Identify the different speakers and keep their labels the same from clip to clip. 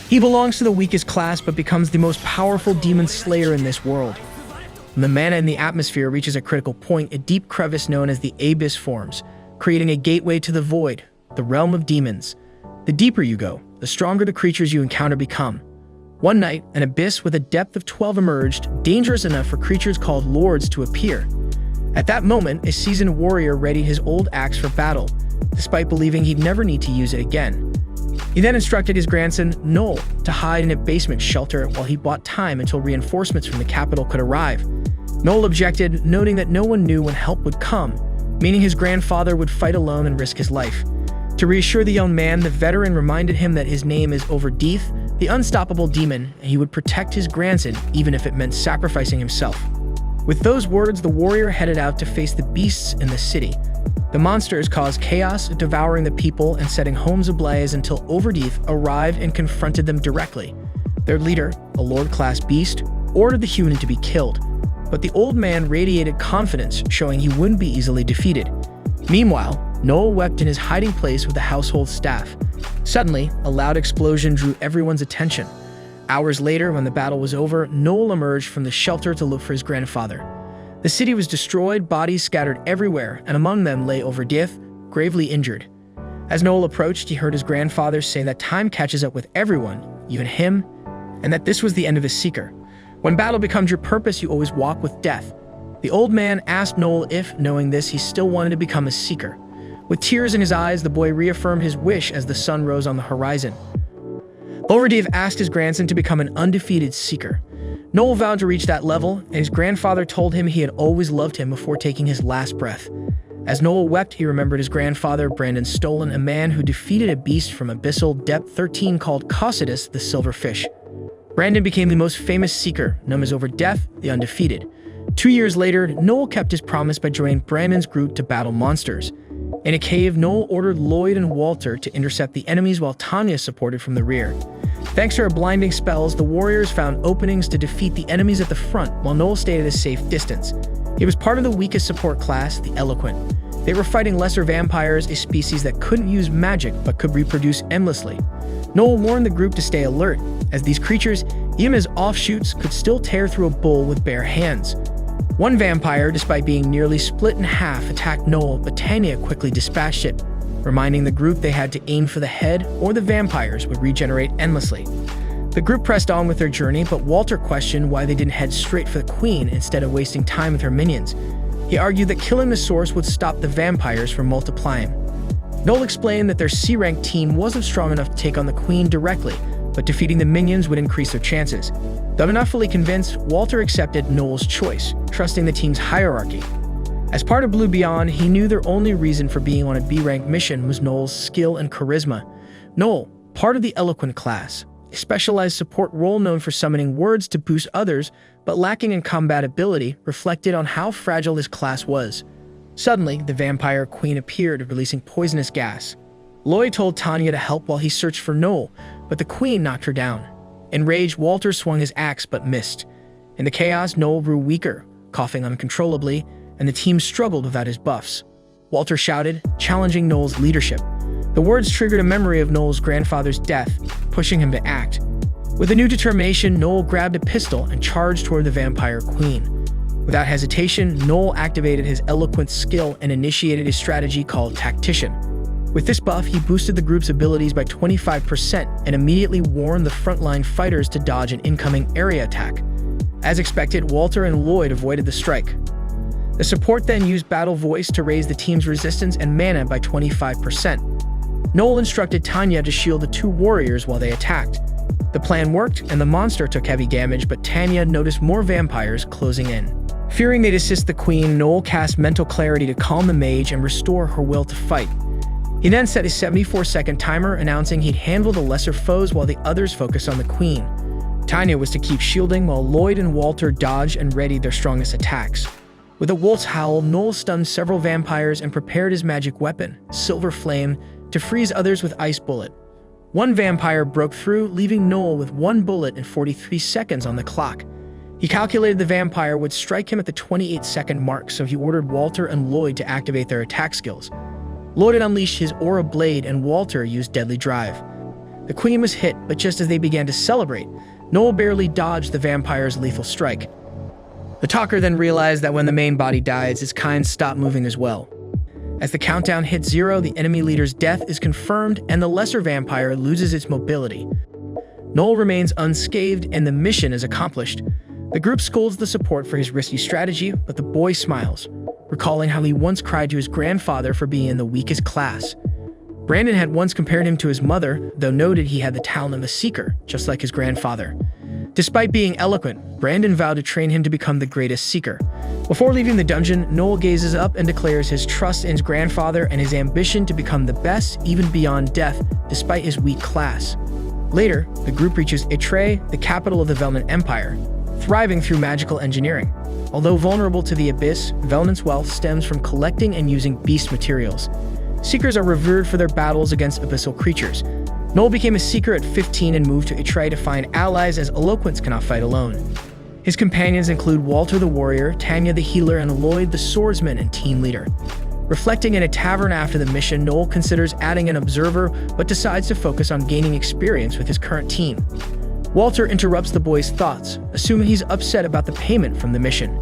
Speaker 1: He belongs to the weakest class but becomes the most powerful demon slayer in this world. When the mana in the atmosphere reaches a critical point, a deep crevice known as the abyss forms, creating a gateway to the void, the realm of demons. The deeper you go, the stronger the creatures you encounter become. One night, an abyss with a depth of 12 emerged, dangerous enough for creatures called lords to appear. At that moment, a seasoned warrior readied his old axe for battle, despite believing he'd never need to use it again. He then instructed his grandson, Noel, to hide in a basement shelter while he bought time until reinforcements from the capital could arrive. Noel objected, noting that no one knew when help would come, meaning his grandfather would fight alone and risk his life. To reassure the young man, the veteran reminded him that his name is Overdeath, the unstoppable demon, and he would protect his grandson even if it meant sacrificing himself. With those words, the warrior headed out to face the beasts in the city. The monsters caused chaos, devouring the people and setting homes ablaze until Overdeath arrived and confronted them directly. Their leader, a lord-class beast, ordered the human to be killed, but the old man radiated confidence, showing he wouldn't be easily defeated. Meanwhile, Noel wept in his hiding place with the household staff. Suddenly, a loud explosion drew everyone's attention. Hours later, when the battle was over, Noel emerged from the shelter to look for his grandfather. The city was destroyed, bodies scattered everywhere, and among them lay Overdeath, gravely injured. As Noel approached, he heard his grandfather say that time catches up with everyone, even him, and that this was the end of his seeker. When battle becomes your purpose, you always walk with death. The old man asked Noel if, knowing this, he still wanted to become a seeker. With tears in his eyes, the boy reaffirmed his wish as the sun rose on the horizon. Overdeath asked his grandson to become an undefeated seeker. Noel vowed to reach that level, and his grandfather told him he had always loved him before taking his last breath. As Noel wept, he remembered his grandfather, Brandon Stolen, a man who defeated a beast from abyssal depth 13 called Cocytus, the silver fish. Brandon became the most famous seeker, known as Overdeath, the undefeated. 2 years later, Noel kept his promise by joining Brandon's group to battle monsters. In a cave, Noel ordered Lloyd and Walter to intercept the enemies while Tanya supported from the rear. Thanks to her blinding spells, the warriors found openings to defeat the enemies at the front while Noel stayed at a safe distance. He was part of the weakest support class, the Eloquent. They were fighting lesser vampires, a species that couldn't use magic but could reproduce endlessly. Noel warned the group to stay alert, as these creatures, even as offshoots, could still tear through a bull with bare hands. One vampire, despite being nearly split in half, attacked Noel, but Tanya quickly dispatched it, reminding the group they had to aim for the head or the vampires would regenerate endlessly. The group pressed on with their journey, but Walter questioned why they didn't head straight for the queen instead of wasting time with her minions. He argued that killing the source would stop the vampires from multiplying. Noel explained that their C-rank team wasn't strong enough to take on the queen directly, but defeating the minions would increase their chances. Though not fully convinced, Walter accepted Noel's choice, trusting the team's hierarchy. As part of Blue Beyond, he knew their only reason for being on a B-rank mission was Noel's skill and charisma. Noel, part of the Eloquent class, a specialized support role known for summoning words to boost others, but lacking in combat ability, reflected on how fragile his class was. Suddenly, the vampire queen appeared, releasing poisonous gas. Lloyd told Tanya to help while he searched for Noel, but the queen knocked her down. Enraged, Walter swung his axe but missed. In the chaos, Noel grew weaker, coughing uncontrollably, and the team struggled without his buffs. Walter shouted, challenging Noel's leadership. The words triggered a memory of Noel's grandfather's death, pushing him to act. With a new determination, Noel grabbed a pistol and charged toward the vampire queen. Without hesitation, Noel activated his eloquent skill and initiated a strategy called Tactician. With this buff, he boosted the group's abilities by 25% and immediately warned the frontline fighters to dodge an incoming area attack. As expected, Walter and Lloyd avoided the strike. The support then used Battle Voice to raise the team's resistance and mana by 25%. Noel instructed Tanya to shield the two warriors while they attacked. The plan worked, and the monster took heavy damage, but Tanya noticed more vampires closing in. Fearing they'd assist the queen, Noel cast Mental Clarity to calm the mage and restore her will to fight. He then set a 74-second timer, announcing he'd handle the lesser foes while the others focused on the queen. Tanya was to keep shielding while Lloyd and Walter dodged and readied their strongest attacks. With a wolf's howl, Noel stunned several vampires and prepared his magic weapon, Silver Flame, to freeze others with Ice Bullet. One vampire broke through, leaving Noel with 1 bullet and 43 seconds on the clock. He calculated the vampire would strike him at the 28-second mark, so he ordered Walter and Lloyd to activate their attack skills. Lloyd had unleashed his Aura Blade and Walter used Deadly Drive. The queen was hit, but just as they began to celebrate, Noel barely dodged the vampire's lethal strike. The talker then realized that when the main body dies, its kind stop moving as well. As the countdown hits 0, the enemy leader's death is confirmed and the lesser vampire loses its mobility. Noel remains unscathed and the mission is accomplished. The group scolds the support for his risky strategy, but the boy smiles, recalling how he once cried to his grandfather for being in the weakest class. Brandon had once compared him to his mother, though noted he had the talent of a seeker, just like his grandfather. Despite being eloquent, Brandon vowed to train him to become the greatest seeker. Before leaving the dungeon, Noel gazes up and declares his trust in his grandfather and his ambition to become the best, even beyond death, despite his weak class. Later, the group reaches Yttria, the capital of the Veltman Empire, thriving through magical engineering. Although vulnerable to the abyss, Veltman's wealth stems from collecting and using beast materials. Seekers are revered for their battles against abyssal creatures. Noel became a seeker at 15 and moved to Yttria to find allies as eloquence cannot fight alone. His companions include Walter the warrior, Tanya the healer, and Lloyd the swordsman and team leader. Reflecting in a tavern after the mission, Noel considers adding an observer but decides to focus on gaining experience with his current team. Walter interrupts the boy's thoughts, assuming he's upset about the payment from the mission.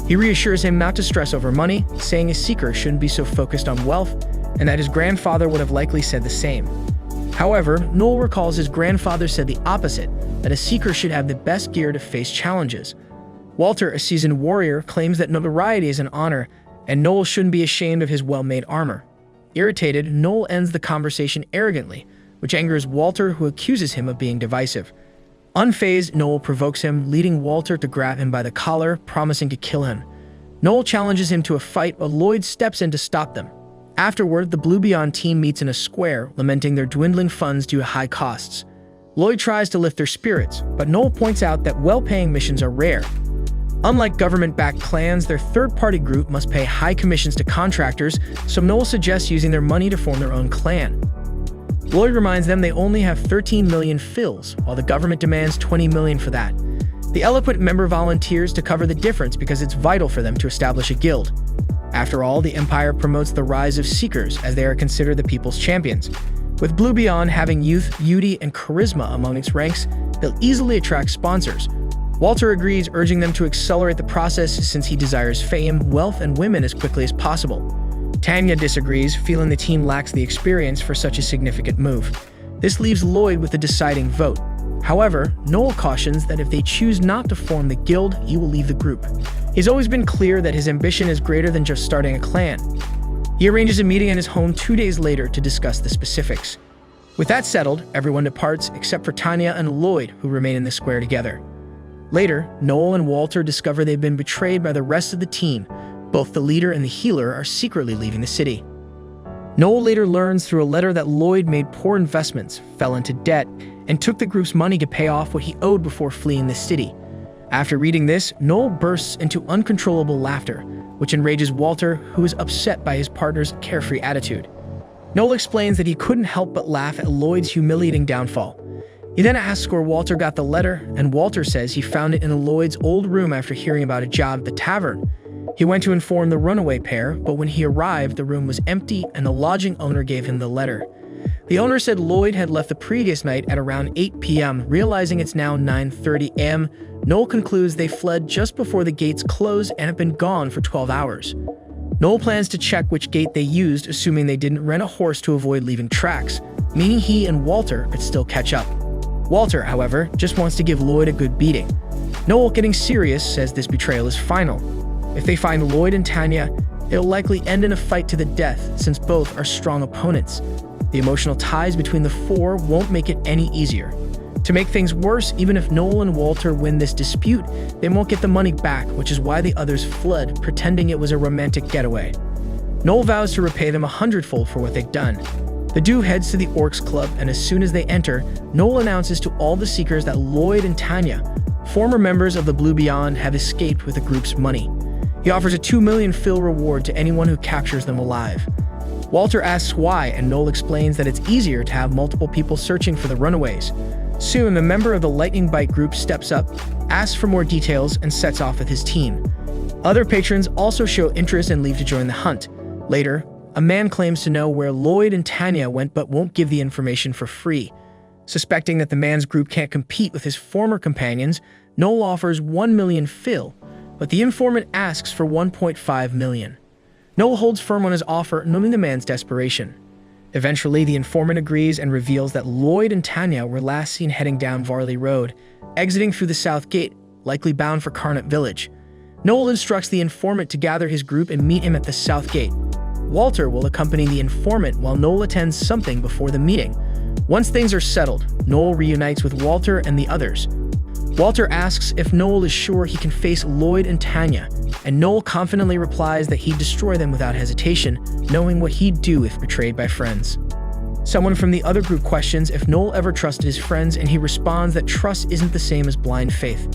Speaker 1: He reassures him not to stress over money, saying a seeker shouldn't be so focused on wealth, and that his grandfather would have likely said the same. However, Noel recalls his grandfather said the opposite, that a seeker should have the best gear to face challenges. Walter, a seasoned warrior, claims that notoriety is an honor, and Noel shouldn't be ashamed of his well-made armor. Irritated, Noel ends the conversation arrogantly, which angers Walter, who accuses him of being divisive. Unfazed, Noel provokes him, leading Walter to grab him by the collar, promising to kill him. Noel challenges him to a fight, but Lloyd steps in to stop them. Afterward, the Blue Beyond team meets in a square, lamenting their dwindling funds due to high costs. Lloyd tries to lift their spirits, but Noel points out that well-paying missions are rare. Unlike government-backed clans, their third-party group must pay high commissions to contractors, so Noel suggests using their money to form their own clan. Lloyd reminds them they only have 13 million fills, while the government demands 20 million for that. The eloquent member volunteers to cover the difference because it's vital for them to establish a guild. After all, the Empire promotes the rise of Seekers as they are considered the people's champions. With Blue Beyond having youth, beauty, and charisma among its ranks, they'll easily attract sponsors. Walter agrees, urging them to accelerate the process since he desires fame, wealth, and women as quickly as possible. Tanya disagrees, feeling the team lacks the experience for such a significant move. This leaves Lloyd with the deciding vote. However, Noel cautions that if they choose not to form the guild, he will leave the group. He's always been clear that his ambition is greater than just starting a clan. He arranges a meeting at his home 2 days later to discuss the specifics. With that settled, everyone departs except for Tanya and Lloyd, who remain in the square together. Later, Noel and Walter discover they've been betrayed by the rest of the team. Both the leader and the healer are secretly leaving the city. Noel later learns through a letter that Lloyd made poor investments, fell into debt, and took the group's money to pay off what he owed before fleeing the city. After reading this, Noel bursts into uncontrollable laughter, which enrages Walter, who is upset by his partner's carefree attitude. Noel explains that he couldn't help but laugh at Lloyd's humiliating downfall. He then asks where Walter got the letter, and Walter says he found it in Lloyd's old room after hearing about a job at the tavern. He went to inform the runaway pair, but when he arrived, the room was empty and the lodging owner gave him the letter. The owner said Lloyd had left the previous night at around 8 p.m., realizing it's now 9:30 a.m. Noel concludes they fled just before the gates closed and have been gone for 12 hours. Noel plans to check which gate they used, assuming they didn't rent a horse to avoid leaving tracks, meaning he and Walter could still catch up. Walter, however, just wants to give Lloyd a good beating. Noel, getting serious, says this betrayal is final. If they find Lloyd and Tanya, it'll likely end in a fight to the death, since both are strong opponents. The emotional ties between the four won't make it any easier. To make things worse, even if Noel and Walter win this dispute, they won't get the money back, which is why the others fled, pretending it was a romantic getaway. Noel vows to repay them 100-fold for what they've done. The duo heads to the Orcs Club, and as soon as they enter, Noel announces to all the Seekers that Lloyd and Tanya, former members of the Blue Beyond, have escaped with the group's money. He offers a 2 million fill reward to anyone who captures them alive. Walter asks why, and Noel explains that it's easier to have multiple people searching for the runaways. Soon, a member of the Lightning Bite group steps up, asks for more details, and sets off with his team. Other patrons also show interest and leave to join the hunt. Later, a man claims to know where Lloyd and Tanya went but won't give the information for free. Suspecting that the man's group can't compete with his former companions, Noel offers 1 million fil, but the informant asks for 1.5 million. Noel holds firm on his offer, knowing the man's desperation. Eventually, the informant agrees and reveals that Lloyd and Tanya were last seen heading down Varley Road, exiting through the south gate, likely bound for Carnot Village. Noel instructs the informant to gather his group and meet him at the south gate. Walter will accompany the informant while Noel attends something before the meeting. Once things are settled, Noel reunites with Walter and the others. Walter asks if Noel is sure he can face Lloyd and Tanya, and Noel confidently replies that he'd destroy them without hesitation, knowing what he'd do if betrayed by friends. Someone from the other group questions if Noel ever trusted his friends, and he responds that trust isn't the same as blind faith.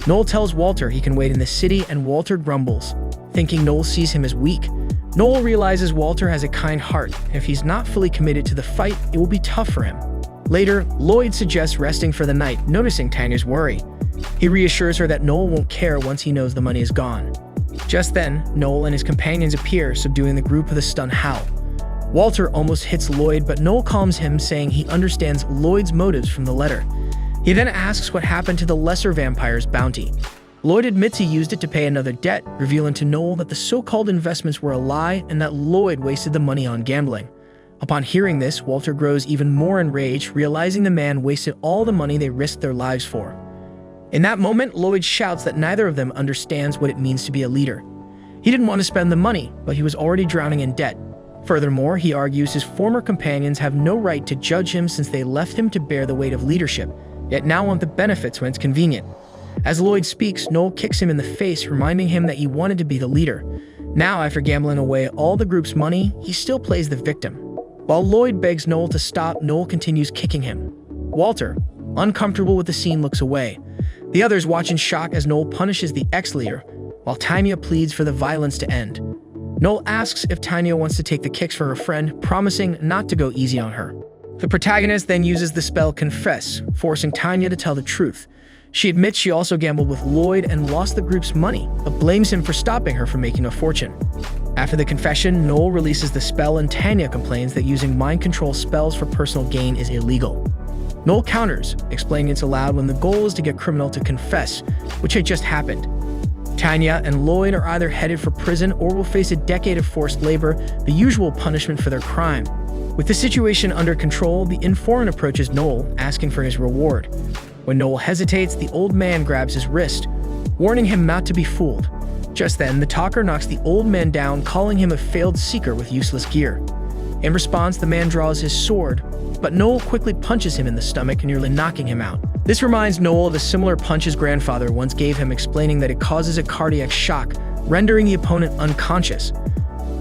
Speaker 1: Noel tells Walter he can wait in the city, and Walter grumbles, thinking Noel sees him as weak. Noel realizes Walter has a kind heart, and if he's not fully committed to the fight, it will be tough for him. Later, Lloyd suggests resting for the night, noticing Tanya's worry. He reassures her that Noel won't care once he knows the money is gone. Just then, Noel and his companions appear, subduing the group with a stunned howl. Walter almost hits Lloyd, but Noel calms him, saying he understands Lloyd's motives from the letter. He then asks what happened to the lesser vampire's bounty. Lloyd admits he used it to pay another debt, revealing to Noel that the so-called investments were a lie and that Lloyd wasted the money on gambling. Upon hearing this, Walter grows even more enraged, realizing the man wasted all the money they risked their lives for. In that moment, Lloyd shouts that neither of them understands what it means to be a leader. He didn't want to spend the money, but he was already drowning in debt. Furthermore, he argues his former companions have no right to judge him since they left him to bear the weight of leadership, yet now want the benefits when it's convenient. As Lloyd speaks, Noel kicks him in the face, reminding him that he wanted to be the leader. Now, after gambling away all the group's money, he still plays the victim. While Lloyd begs Noel to stop, Noel continues kicking him. Walter, uncomfortable with the scene, looks away. The others watch in shock as Noel punishes the ex-leader, while Tanya pleads for the violence to end. Noel asks if Tanya wants to take the kicks for her friend, promising not to go easy on her. The protagonist then uses the spell Confess, forcing Tanya to tell the truth. She admits she also gambled with Lloyd and lost the group's money, but blames him for stopping her from making a fortune. After the confession, Noel releases the spell and Tanya complains that using mind control spells for personal gain is illegal. Noel counters, explaining it's allowed when the goal is to get criminal to confess, which had just happened. Tanya and Lloyd are either headed for prison or will face a decade of forced labor, the usual punishment for their crime. With the situation under control, the informant approaches Noel, asking for his reward. When Noel hesitates, the old man grabs his wrist, warning him not to be fooled. Just then, the talker knocks the old man down, calling him a failed seeker with useless gear. In response, the man draws his sword, but Noel quickly punches him in the stomach, nearly knocking him out. This reminds Noel of a similar punch his grandfather once gave him, explaining that it causes a cardiac shock, rendering the opponent unconscious.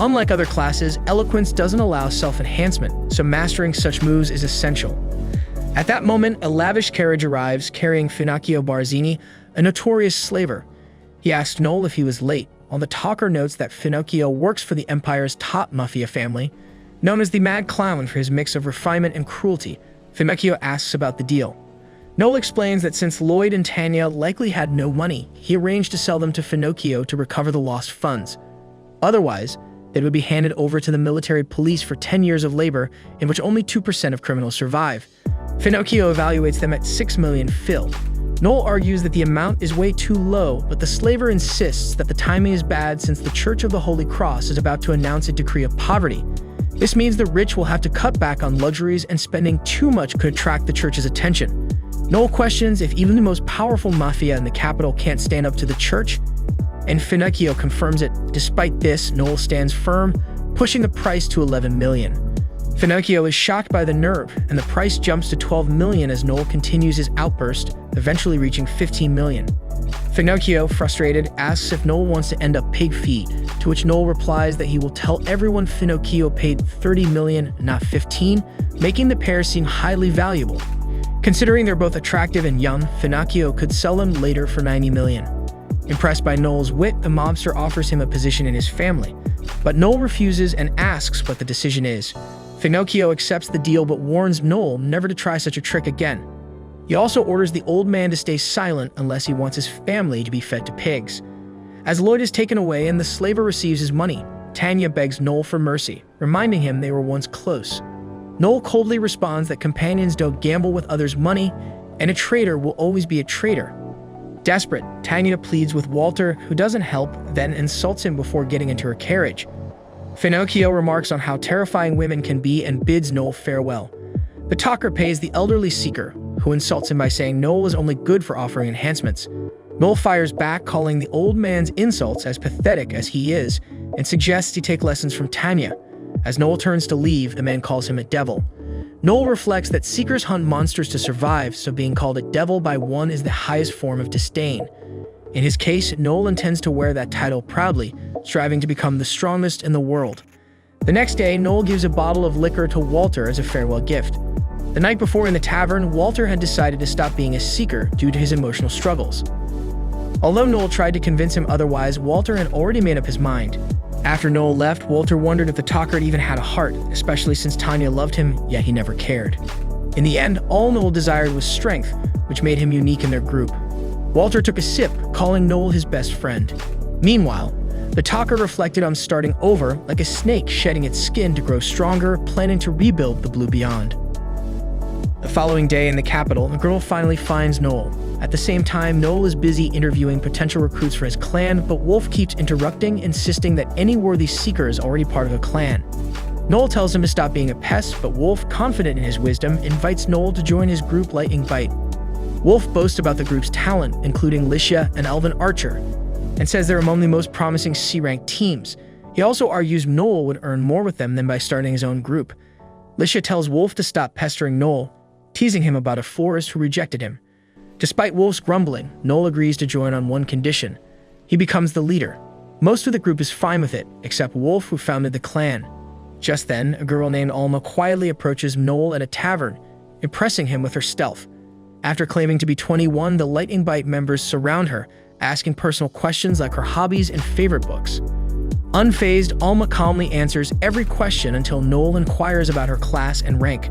Speaker 1: Unlike other classes, eloquence doesn't allow self-enhancement, so mastering such moves is essential. At that moment, a lavish carriage arrives, carrying Finocchio Barzini, a notorious slaver. He asks Noel if he was late, while the talker notes that Finocchio works for the Empire's top mafia family, known as the Mad Clown for his mix of refinement and cruelty. Finocchio asks about the deal. Noel explains that since Lloyd and Tanya likely had no money, he arranged to sell them to Finocchio to recover the lost funds. Otherwise, they would be handed over to the military police for 10 years of labor, in which only 2% of criminals survive. Finocchio evaluates them at 6 million fil. Noel argues that the amount is way too low, but the slaver insists that the timing is bad since the Church of the Holy Cross is about to announce a decree of poverty. This means the rich will have to cut back on luxuries, and spending too much could attract the church's attention. Noel questions if even the most powerful mafia in the capital can't stand up to the church, and Finocchio confirms it. Despite this, Noel stands firm, pushing the price to 11 million. Finocchio is shocked by the nerve, and the price jumps to 12 million as Noel continues his outburst, eventually reaching 15 million. Finocchio, frustrated, asks if Noel wants to end up pig feed, to which Noel replies that he will tell everyone Finocchio paid 30 million, not 15, making the pair seem highly valuable. Considering they're both attractive and young, Finocchio could sell them later for 90 million. Impressed by Noel's wit, the mobster offers him a position in his family, but Noel refuses and asks what the decision is. Finocchio accepts the deal but warns Noel never to try such a trick again. He also orders the old man to stay silent unless he wants his family to be fed to pigs. As Lloyd is taken away and the slaver receives his money, Tanya begs Noel for mercy, reminding him they were once close. Noel coldly responds that companions don't gamble with others' money, and a traitor will always be a traitor. Desperate, Tanya pleads with Walter, who doesn't help, then insults him before getting into her carriage. Finocchio remarks on how terrifying women can be and bids Noel farewell. The talker pays the elderly seeker, who insults him by saying Noel is only good for offering enhancements. Noel fires back, calling the old man's insults as pathetic as he is, and suggests he take lessons from Tanya. As Noel turns to leave, the man calls him a devil. Noel reflects that seekers hunt monsters to survive, so being called a devil by one is the highest form of disdain. In his case, Noel intends to wear that title proudly, striving to become the strongest in the world. The next day, Noel gives a bottle of liquor to Walter as a farewell gift. The night before in the tavern, Walter had decided to stop being a seeker due to his emotional struggles. Although Noel tried to convince him otherwise, Walter had already made up his mind. After Noel left, Walter wondered if the talker even had a heart, especially since Tanya loved him, yet he never cared. In the end, all Noel desired was strength, which made him unique in their group. Walter took a sip, calling Noel his best friend. Meanwhile, the talker reflected on starting over, like a snake shedding its skin to grow stronger, planning to rebuild the blue beyond. The following day in the capital, the girl finally finds Noel. At the same time, Noel is busy interviewing potential recruits for his clan, but Wolf keeps interrupting, insisting that any worthy seeker is already part of a clan. Noel tells him to stop being a pest, but Wolf, confident in his wisdom, invites Noel to join his group Lightning Bite. Wolf boasts about the group's talent, including Licia and Elvin Archer, and says they're among the most promising C-rank teams. He also argues Noel would earn more with them than by starting his own group. Licia tells Wolf to stop pestering Noel, teasing him about a florist who rejected him. Despite Wolf's grumbling, Noel agrees to join on one condition. He becomes the leader. Most of the group is fine with it, except Wolf, who founded the clan. Just then, a girl named Alma quietly approaches Noel at a tavern, impressing him with her stealth. After claiming to be 21, the Lightning Bite members surround her, asking personal questions like her hobbies and favorite books. Unfazed, Alma calmly answers every question until Noel inquires about her class and rank.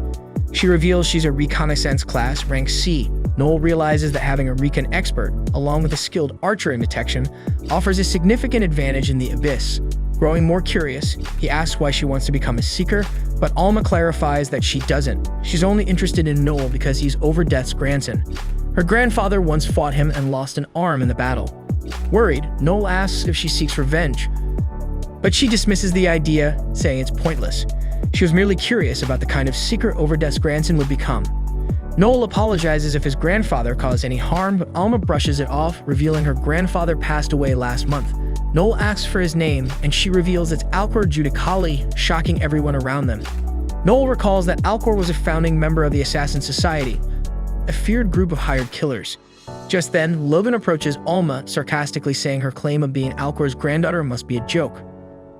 Speaker 1: She reveals she's a reconnaissance class, rank C. Noel realizes that having a recon expert, along with a skilled archer in detection, offers a significant advantage in the abyss. Growing more curious, he asks why she wants to become a seeker, but Alma clarifies that she doesn't. She's only interested in Noel because he's Overdeath's grandson. Her grandfather once fought him and lost an arm in the battle. Worried, Noel asks if she seeks revenge, but she dismisses the idea, saying it's pointless. She was merely curious about the kind of seeker Overdeath's grandson would become. Noel apologizes if his grandfather caused any harm, but Alma brushes it off, revealing her grandfather passed away last month. Noel asks for his name, and she reveals it's Alcor Judicali, shocking everyone around them. Noel recalls that Alcor was a founding member of the Assassin Society, a feared group of hired killers. Just then, Logan approaches Alma, sarcastically saying her claim of being Alcor's granddaughter must be a joke.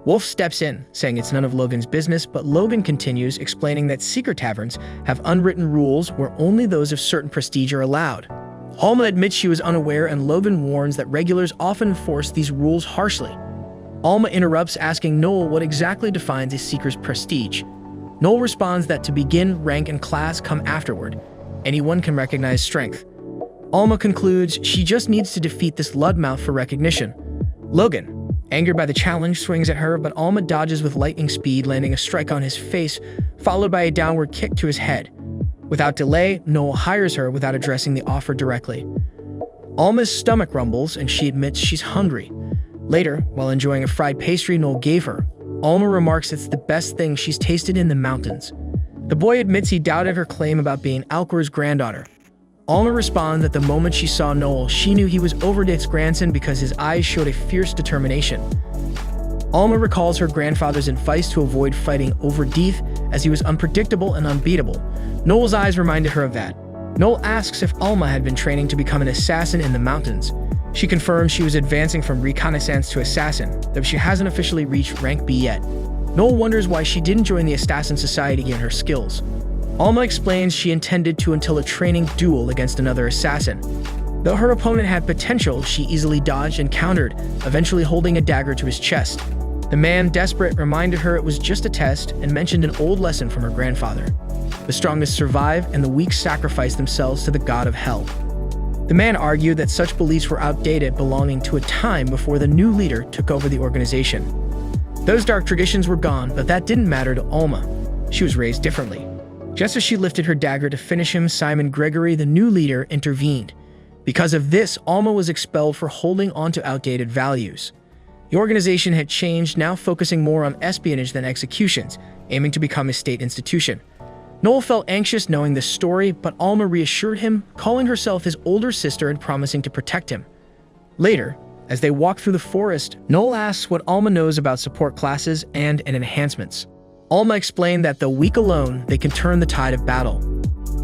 Speaker 1: Wolf steps in, saying it's none of Logan's business, but Logan continues, explaining that seeker taverns have unwritten rules where only those of certain prestige are allowed. Alma admits she was unaware, and Logan warns that regulars often enforce these rules harshly. Alma interrupts, asking Noel what exactly defines a seeker's prestige. Noel responds that to begin, rank and class come afterward. Anyone can recognize strength. Alma concludes she just needs to defeat this Ludmouth for recognition. Logan, angered by the challenge, swings at her, but Alma dodges with lightning speed, landing a strike on his face, followed by a downward kick to his head. Without delay, Noel hires her without addressing the offer directly. Alma's stomach rumbles, and she admits she's hungry. Later, while enjoying a fried pastry Noel gave her, Alma remarks it's the best thing she's tasted in the mountains. The boy admits he doubted her claim about being Alcor's granddaughter. Alma responds that the moment she saw Noel, she knew he was Overdeath's grandson because his eyes showed a fierce determination. Alma recalls her grandfather's advice to avoid fighting Overdeath as he was unpredictable and unbeatable. Noel's eyes reminded her of that. Noel asks if Alma had been training to become an assassin in the mountains. She confirms she was advancing from reconnaissance to assassin, though she hasn't officially reached rank B yet. Noel wonders why she didn't join the Assassin Society to gain her skills. Alma explains she intended to until a training duel against another assassin. Though her opponent had potential, she easily dodged and countered, eventually holding a dagger to his chest. The man, desperate, reminded her it was just a test and mentioned an old lesson from her grandfather. The strongest survive, and the weak sacrifice themselves to the god of hell. The man argued that such beliefs were outdated, belonging to a time before the new leader took over the organization. Those dark traditions were gone, but that didn't matter to Alma. She was raised differently. Just as she lifted her dagger to finish him, Simon Gregory, the new leader, intervened. Because of this, Alma was expelled for holding onto outdated values. The organization had changed, now focusing more on espionage than executions, aiming to become a state institution. Noel felt anxious knowing this story, but Alma reassured him, calling herself his older sister and promising to protect him. Later, as they walk through the forest, Noel asks what Alma knows about support classes and enhancements. Alma explained that though weak alone, they can turn the tide of battle.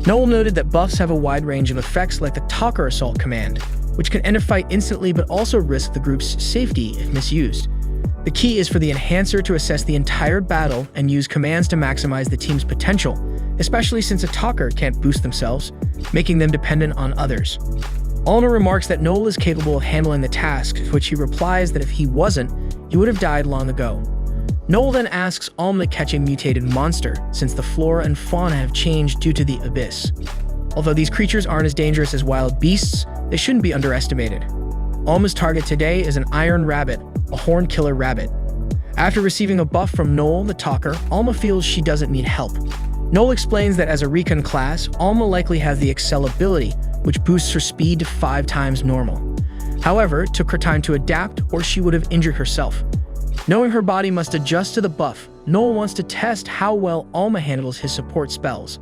Speaker 1: Noel noted that buffs have a wide range of effects like the Talker Assault command, which can end a fight instantly but also risk the group's safety if misused. The key is for the enhancer to assess the entire battle and use commands to maximize the team's potential, especially since a talker can't boost themselves, making them dependent on others. Alma remarks that Noel is capable of handling the task, to which he replies that if he wasn't, he would have died long ago. Noel then asks Alma to catch a mutated monster, since the flora and fauna have changed due to the abyss. Although these creatures aren't as dangerous as wild beasts, they shouldn't be underestimated. Alma's target today is an iron rabbit, a horn killer rabbit. After receiving a buff from Noel, the talker, Alma feels she doesn't need help. Noel explains that as a recon class, Alma likely has the Excel ability, which boosts her speed to 5 times normal. However, it took her time to adapt, or she would have injured herself. Knowing her body must adjust to the buff, Noel wants to test how well Alma handles his support spells.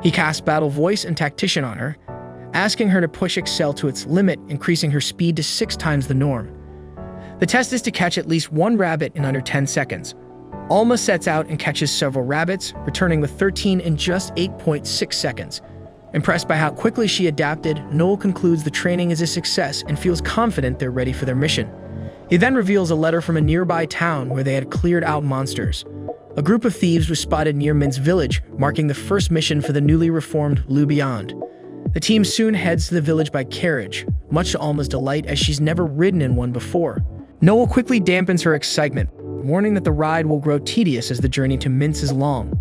Speaker 1: He casts Battle Voice and Tactician on her, asking her to push Excel to its limit, increasing her speed to 6 times the norm. The test is to catch at least 1 rabbit in under 10 seconds. Alma sets out and catches several rabbits, returning with 13 in just 8.6 seconds. Impressed by how quickly she adapted, Noel concludes the training is a success and feels confident they're ready for their mission. He then reveals a letter from a nearby town where they had cleared out monsters. A group of thieves was spotted near Min's village, marking the first mission for the newly reformed Lu Beyond. The team soon heads to the village by carriage, much to Alma's delight as she's never ridden in one before. Noel quickly dampens her excitement, warning that the ride will grow tedious as the journey to Minsk is long.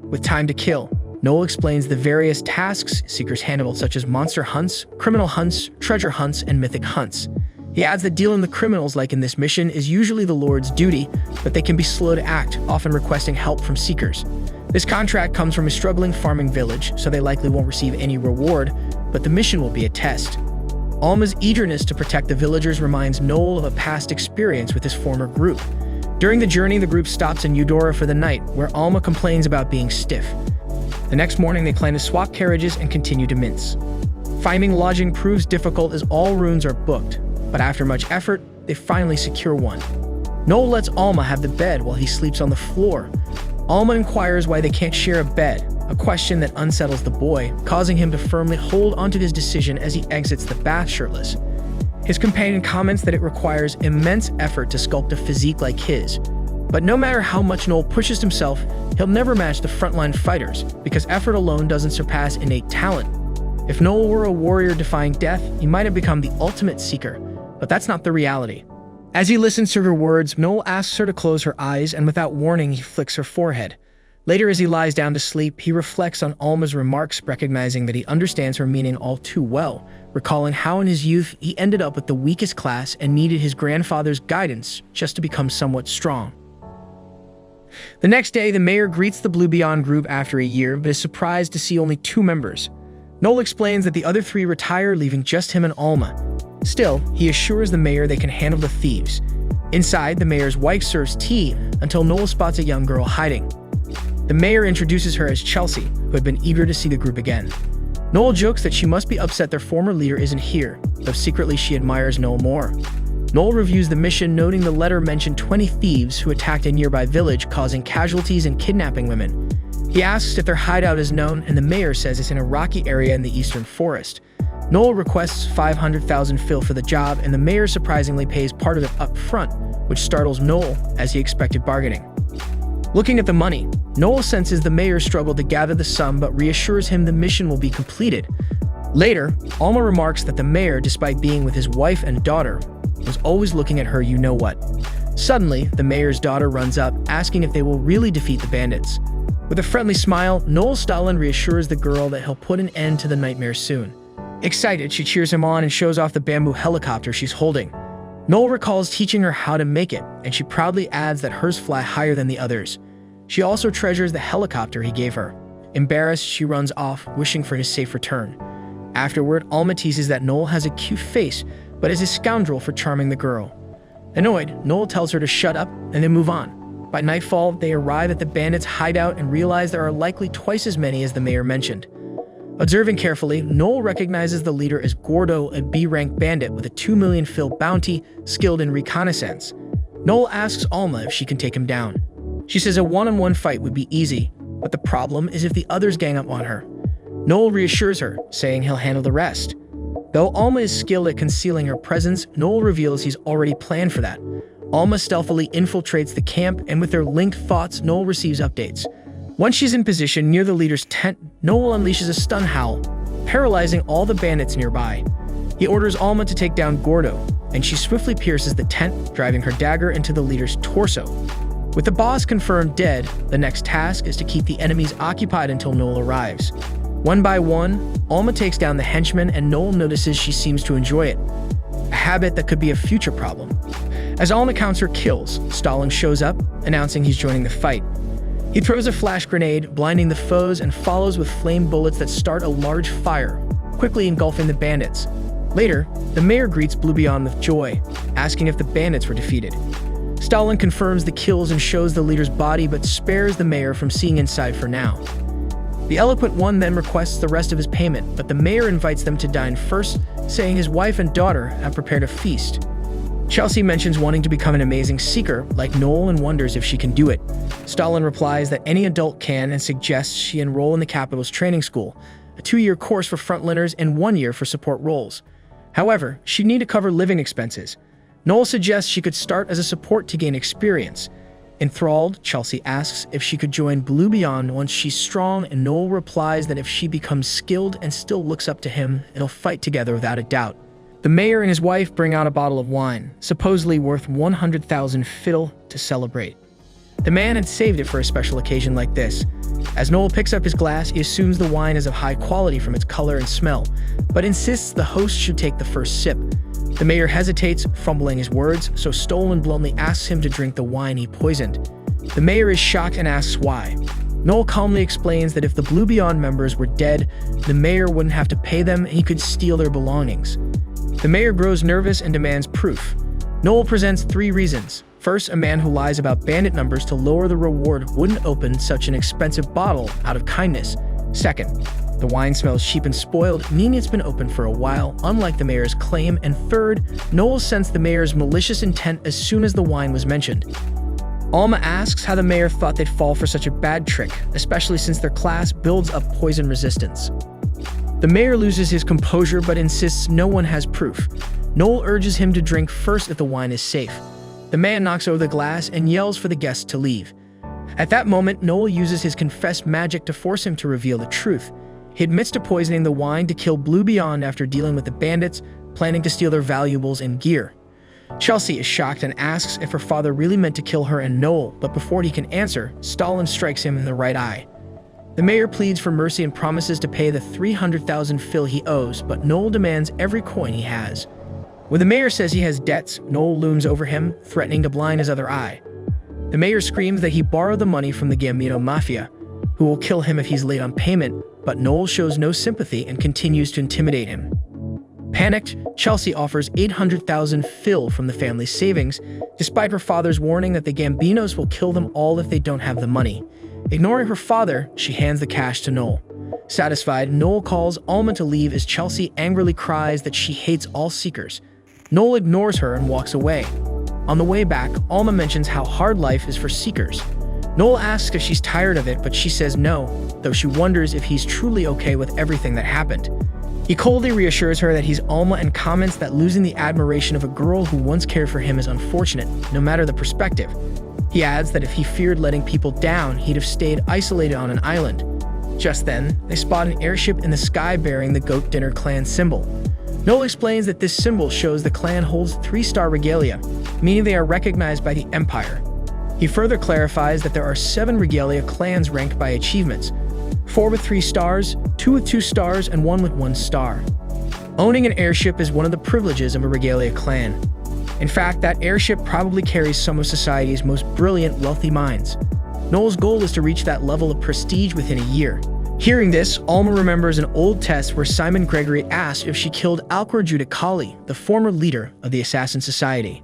Speaker 1: With time to kill, Noel explains the various tasks seekers handle, such as monster hunts, criminal hunts, treasure hunts, and mythic hunts. He adds that dealing with criminals like in this mission is usually the Lord's duty, but they can be slow to act, often requesting help from seekers. This contract comes from a struggling farming village, so they likely won't receive any reward, but the mission will be a test. Alma's eagerness to protect the villagers reminds Noel of a past experience with his former group. During the journey, the group stops in Eudora for the night, where Alma complains about being stiff. The next morning, they plan to swap carriages and continue to Minsk. Finding lodging proves difficult as all rooms are booked, but after much effort, they finally secure one. Noel lets Alma have the bed while he sleeps on the floor. Alma inquires why they can't share a bed, a question that unsettles the boy, causing him to firmly hold onto his decision as he exits the bath shirtless. His companion comments that it requires immense effort to sculpt a physique like his. But no matter how much Noel pushes himself, he'll never match the frontline fighters, because effort alone doesn't surpass innate talent. If Noel were a warrior defying death, he might have become the ultimate seeker, but that's not the reality. As he listens to her words, Noel asks her to close her eyes, and without warning, he flicks her forehead. Later, as he lies down to sleep, he reflects on Alma's remarks, recognizing that he understands her meaning all too well, recalling how in his youth he ended up with the weakest class and needed his grandfather's guidance just to become somewhat strong. The next day, the mayor greets the Blue Beyond group after a year, but is surprised to see only 2 members. Noel explains that the other 3 retire, leaving just him and Alma. Still, he assures the mayor they can handle the thieves. Inside, the mayor's wife serves tea until Noel spots a young girl hiding. The mayor introduces her as Chelsea, who had been eager to see the group again. Noel jokes that she must be upset their former leader isn't here, though secretly she admires Noel more. Noel reviews the mission, noting the letter mentioned 20 thieves who attacked a nearby village, causing casualties and kidnapping women. He asks if their hideout is known, and the mayor says it's in a rocky area in the eastern forest. Noel requests 500,000 fil for the job, and the mayor surprisingly pays part of it up front, which startles Noel as he expected bargaining. Looking at the money, Noel senses the mayor struggled to gather the sum but reassures him the mission will be completed. Later, Alma remarks that the mayor, despite being with his wife and daughter, was always looking at her you-know-what. Suddenly, the mayor's daughter runs up, asking if they will really defeat the bandits. With a friendly smile, Noel Stalin reassures the girl that he'll put an end to the nightmare soon. Excited, she cheers him on and shows off the bamboo helicopter she's holding. Noel recalls teaching her how to make it, and she proudly adds that hers fly higher than the others. She also treasures the helicopter he gave her. Embarrassed, she runs off, wishing for his safe return. Afterward, Alma teases that Noel has a cute face, but is a scoundrel for charming the girl. Annoyed, Noel tells her to shut up and then move on. By nightfall, they arrive at the bandits' hideout and realize there are likely twice as many as the mayor mentioned. Observing carefully, Noel recognizes the leader as Gordo, a B-rank bandit with a 2 million fil bounty, skilled in reconnaissance. Noel asks Alma if she can take him down. She says a one-on-one fight would be easy, but the problem is if the others gang up on her. Noel reassures her, saying he'll handle the rest. Though Alma is skilled at concealing her presence, Noel reveals he's already planned for that. Alma stealthily infiltrates the camp, and with their linked thoughts, Noel receives updates. Once she's in position near the leader's tent, Noel unleashes a stun howl, paralyzing all the bandits nearby. He orders Alma to take down Gordo, and she swiftly pierces the tent, driving her dagger into the leader's torso. With the boss confirmed dead, the next task is to keep the enemies occupied until Noel arrives. One by one, Alma takes down the henchmen, and Noel notices she seems to enjoy it, a habit that could be a future problem. As Alma counts her kills, Stalin shows up, announcing he's joining the fight. He throws a flash grenade, blinding the foes, and follows with flame bullets that start a large fire, quickly engulfing the bandits. Later, the mayor greets Blue Beyond with joy, asking if the bandits were defeated. Stalin confirms the kills and shows the leader's body, but spares the mayor from seeing inside for now. The eloquent one then requests the rest of his payment, but the mayor invites them to dine first, saying his wife and daughter have prepared a feast. Chelsea mentions wanting to become an amazing seeker, like Noel, and wonders if she can do it. Stalin replies that any adult can and suggests she enroll in the capital's training school, a 2-year course for frontliners and 1 year for support roles. However, she'd need to cover living expenses. Noel suggests she could start as a support to gain experience. Enthralled, Chelsea asks if she could join Blue Beyond once she's strong, and Noel replies that if she becomes skilled and still looks up to him, they'll fight together without a doubt. The mayor and his wife bring out a bottle of wine, supposedly worth 100,000 fiddle, to celebrate. The man had saved it for a special occasion like this. As Noel picks up his glass, he assumes the wine is of high quality from its color and smell, but insists the host should take the first sip. The mayor hesitates, fumbling his words, so Stalin bluntly asks him to drink the wine he poisoned. The mayor is shocked and asks why. Noel calmly explains that if the Blue Beyond members were dead, the mayor wouldn't have to pay them and he could steal their belongings. The mayor grows nervous and demands proof. Noel presents 3 reasons. First, a man who lies about bandit numbers to lower the reward wouldn't open such an expensive bottle out of kindness. Second, the wine smells cheap and spoiled, meaning it's been open for a while, unlike the mayor's claim. And third, Noel sensed the mayor's malicious intent as soon as the wine was mentioned. Alma asks how the mayor thought they'd fall for such a bad trick, especially since their class builds up poison resistance. The mayor loses his composure but insists no one has proof. Noel urges him to drink first if the wine is safe. The man knocks over the glass and yells for the guests to leave. At that moment, Noel uses his confessed magic to force him to reveal the truth. He admits to poisoning the wine to kill Blue Beyond after dealing with the bandits, planning to steal their valuables and gear. Chelsea is shocked and asks if her father really meant to kill her and Noel, but before he can answer, Stalin strikes him in the right eye. The mayor pleads for mercy and promises to pay the 300,000 fil he owes, but Noel demands every coin he has. When the mayor says he has debts, Noel looms over him, threatening to blind his other eye. The mayor screams that he borrowed the money from the Gambino Mafia, who will kill him if he's late on payment, but Noel shows no sympathy and continues to intimidate him. Panicked, Chelsea offers 800,000 fil from the family's savings, despite her father's warning that the Gambinos will kill them all if they don't have the money. Ignoring her father, she hands the cash to Noel. Satisfied, Noel calls Alma to leave as Chelsea angrily cries that she hates all seekers. Noel ignores her and walks away. On the way back, Alma mentions how hard life is for seekers. Noel asks if she's tired of it, but she says no, though she wonders if he's truly okay with everything that happened. He coldly reassures her that he's Alma and comments that losing the admiration of a girl who once cared for him is unfortunate, no matter the perspective. He adds that if he feared letting people down, he'd have stayed isolated on an island. Just then, they spot an airship in the sky bearing the Goat Dinner clan symbol. Noel explains that this symbol shows the clan holds 3-star regalia, meaning they are recognized by the Empire. He further clarifies that there are 7 regalia clans ranked by achievements, 4 with 3 stars, 2 with 2 stars, and 1 with 1 star. Owning an airship is one of the privileges of a regalia clan. In fact, that airship probably carries some of society's most brilliant, wealthy minds. Noel's goal is to reach that level of prestige within a year. Hearing this, Alma remembers an old test where Simon Gregory asked if she killed Alcor Judicali, the former leader of the Assassin Society.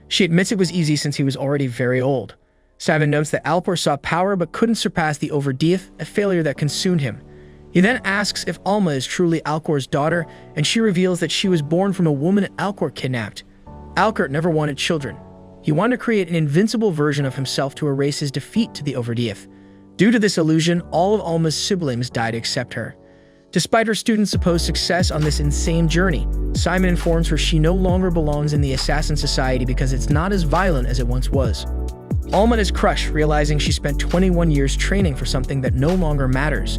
Speaker 1: She admits it was easy since he was already very old. Simon notes that Alcor sought power but couldn't surpass the Overdeath, a failure that consumed him. He then asks if Alma is truly Alcor's daughter, and she reveals that she was born from a woman Alcor kidnapped. Alcor never wanted children. He wanted to create an invincible version of himself to erase his defeat to the Overdeath. Due to this illusion, all of Alma's siblings died except her. Despite her students' supposed success on this insane journey, Simon informs her she no longer belongs in the Assassin Society because it's not as violent as it once was. Alma is crushed, realizing she spent 21 years training for something that no longer matters.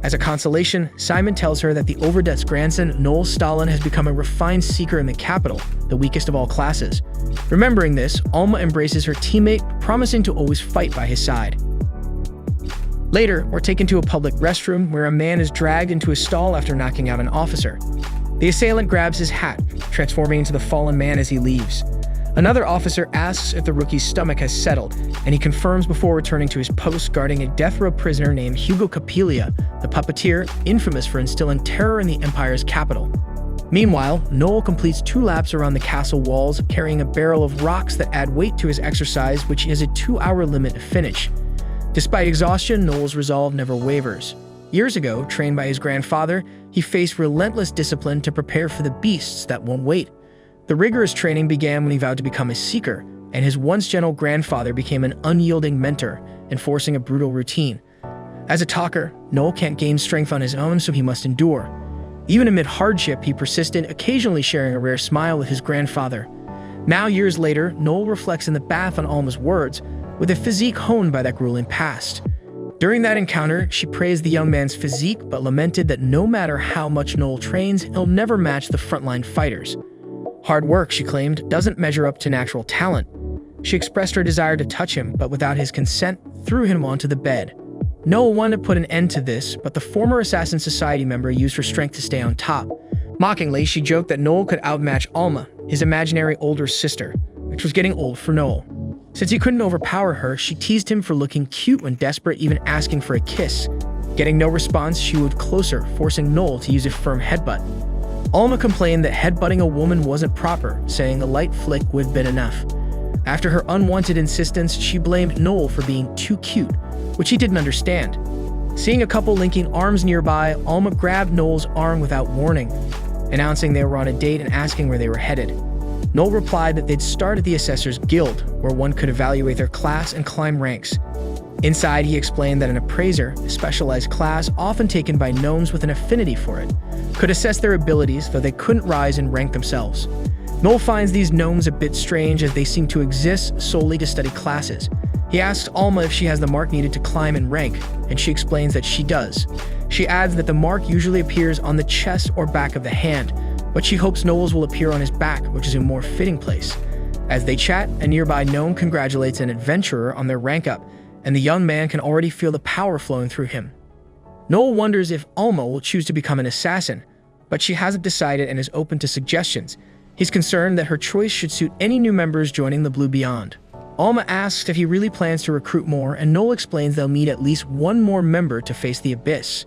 Speaker 1: As a consolation, Simon tells her that the Overdeath's grandson, Noel Stalin, has become a refined seeker in the capital, the weakest of all classes. Remembering this, Alma embraces her teammate, promising to always fight by his side. Later, we're taken to a public restroom where a man is dragged into a stall after knocking out an officer. The assailant grabs his hat, transforming into the fallen man as he leaves. Another officer asks if the rookie's stomach has settled, and he confirms before returning to his post guarding a death row prisoner named Hugo Capilia, the puppeteer infamous for instilling terror in the Empire's capital. Meanwhile, Noel completes 2 laps around the castle walls, carrying a barrel of rocks that add weight to his exercise, which is a 2-hour limit to finish. Despite exhaustion, Noel's resolve never wavers. Years ago, trained by his grandfather, he faced relentless discipline to prepare for the beasts that won't wait. The rigorous training began when he vowed to become a seeker, and his once gentle grandfather became an unyielding mentor, enforcing a brutal routine. As a talker, Noel can't gain strength on his own, so he must endure. Even amid hardship, he persisted, occasionally sharing a rare smile with his grandfather. Now, years later, Noel reflects in the bath on Alma's words, with a physique honed by that grueling past. During that encounter, she praised the young man's physique but lamented that no matter how much Noel trains, he'll never match the frontline fighters. Hard work, she claimed, doesn't measure up to natural talent. She expressed her desire to touch him, but without his consent, threw him onto the bed. Noel wanted to put an end to this, but the former Assassin Society member used her strength to stay on top. Mockingly, she joked that Noel could outmatch Alma, his imaginary older sister, which was getting old for Noel. Since he couldn't overpower her, she teased him for looking cute when desperate, even asking for a kiss. Getting no response, she moved closer, forcing Noel to use a firm headbutt. Alma complained that headbutting a woman wasn't proper, saying a light flick would have been enough. After her unwanted insistence, she blamed Noel for being too cute, which he didn't understand. Seeing a couple linking arms nearby, Alma grabbed Noel's arm without warning, announcing they were on a date and asking where they were headed. Noel replied that they'd start at the Assessor's Guild, where one could evaluate their class and climb ranks. Inside, he explained that an appraiser, a specialized class often taken by gnomes with an affinity for it, could assess their abilities, though they couldn't rise and rank themselves. Noel finds these gnomes a bit strange as they seem to exist solely to study classes. He asks Alma if she has the mark needed to climb and rank, and she explains that she does. She adds that the mark usually appears on the chest or back of the hand, but she hopes Noel's will appear on his back, which is a more fitting place. As they chat, a nearby gnome congratulates an adventurer on their rank up, and the young man can already feel the power flowing through him. Noel wonders if Alma will choose to become an assassin, but she hasn't decided and is open to suggestions. He's concerned that her choice should suit any new members joining the Blue Beyond. Alma asks if he really plans to recruit more, and Noel explains they'll need at least one more member to face the Abyss.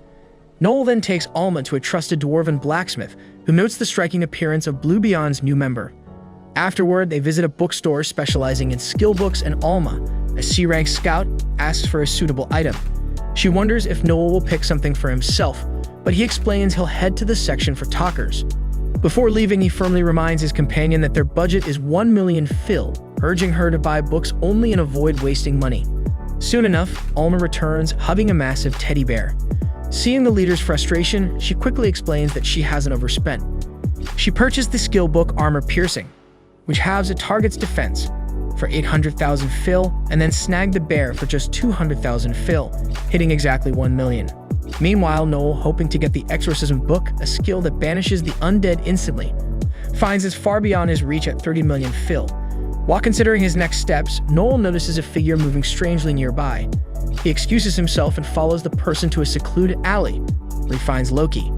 Speaker 1: Noel then takes Alma to a trusted dwarven blacksmith, who notes the striking appearance of Blue Beyond's new member. Afterward, they visit a bookstore specializing in skill books, and Alma, a C-rank scout, asks for a suitable item. She wonders if Noel will pick something for himself, but he explains he'll head to the section for talkers. Before leaving, he firmly reminds his companion that their budget is 1 million fil, urging her to buy books only and avoid wasting money. Soon enough, Alma returns, hugging a massive teddy bear. Seeing the leader's frustration, she quickly explains that she hasn't overspent. She purchased the skill book Armor Piercing, which halves a target's defense, for 800,000 fil, and then snagged the bear for just 200,000 fil, hitting exactly 1 million. Meanwhile, Noel, hoping to get the Exorcism book, a skill that banishes the undead instantly, finds it's far beyond his reach at 30 million fil. While considering his next steps, Noel notices a figure moving strangely nearby. He excuses himself and follows the person to a secluded alley, where he finds Loki.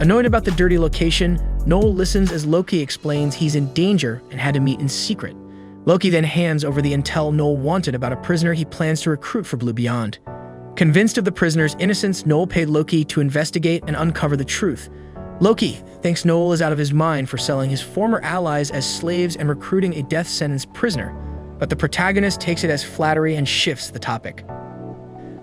Speaker 1: Annoyed about the dirty location, Noel listens as Loki explains he's in danger and had to meet in secret. Loki then hands over the intel Noel wanted about a prisoner he plans to recruit for Blue Beyond. Convinced of the prisoner's innocence, Noel paid Loki to investigate and uncover the truth. Loki thinks Noel is out of his mind for selling his former allies as slaves and recruiting a death sentence prisoner, but the protagonist takes it as flattery and shifts the topic.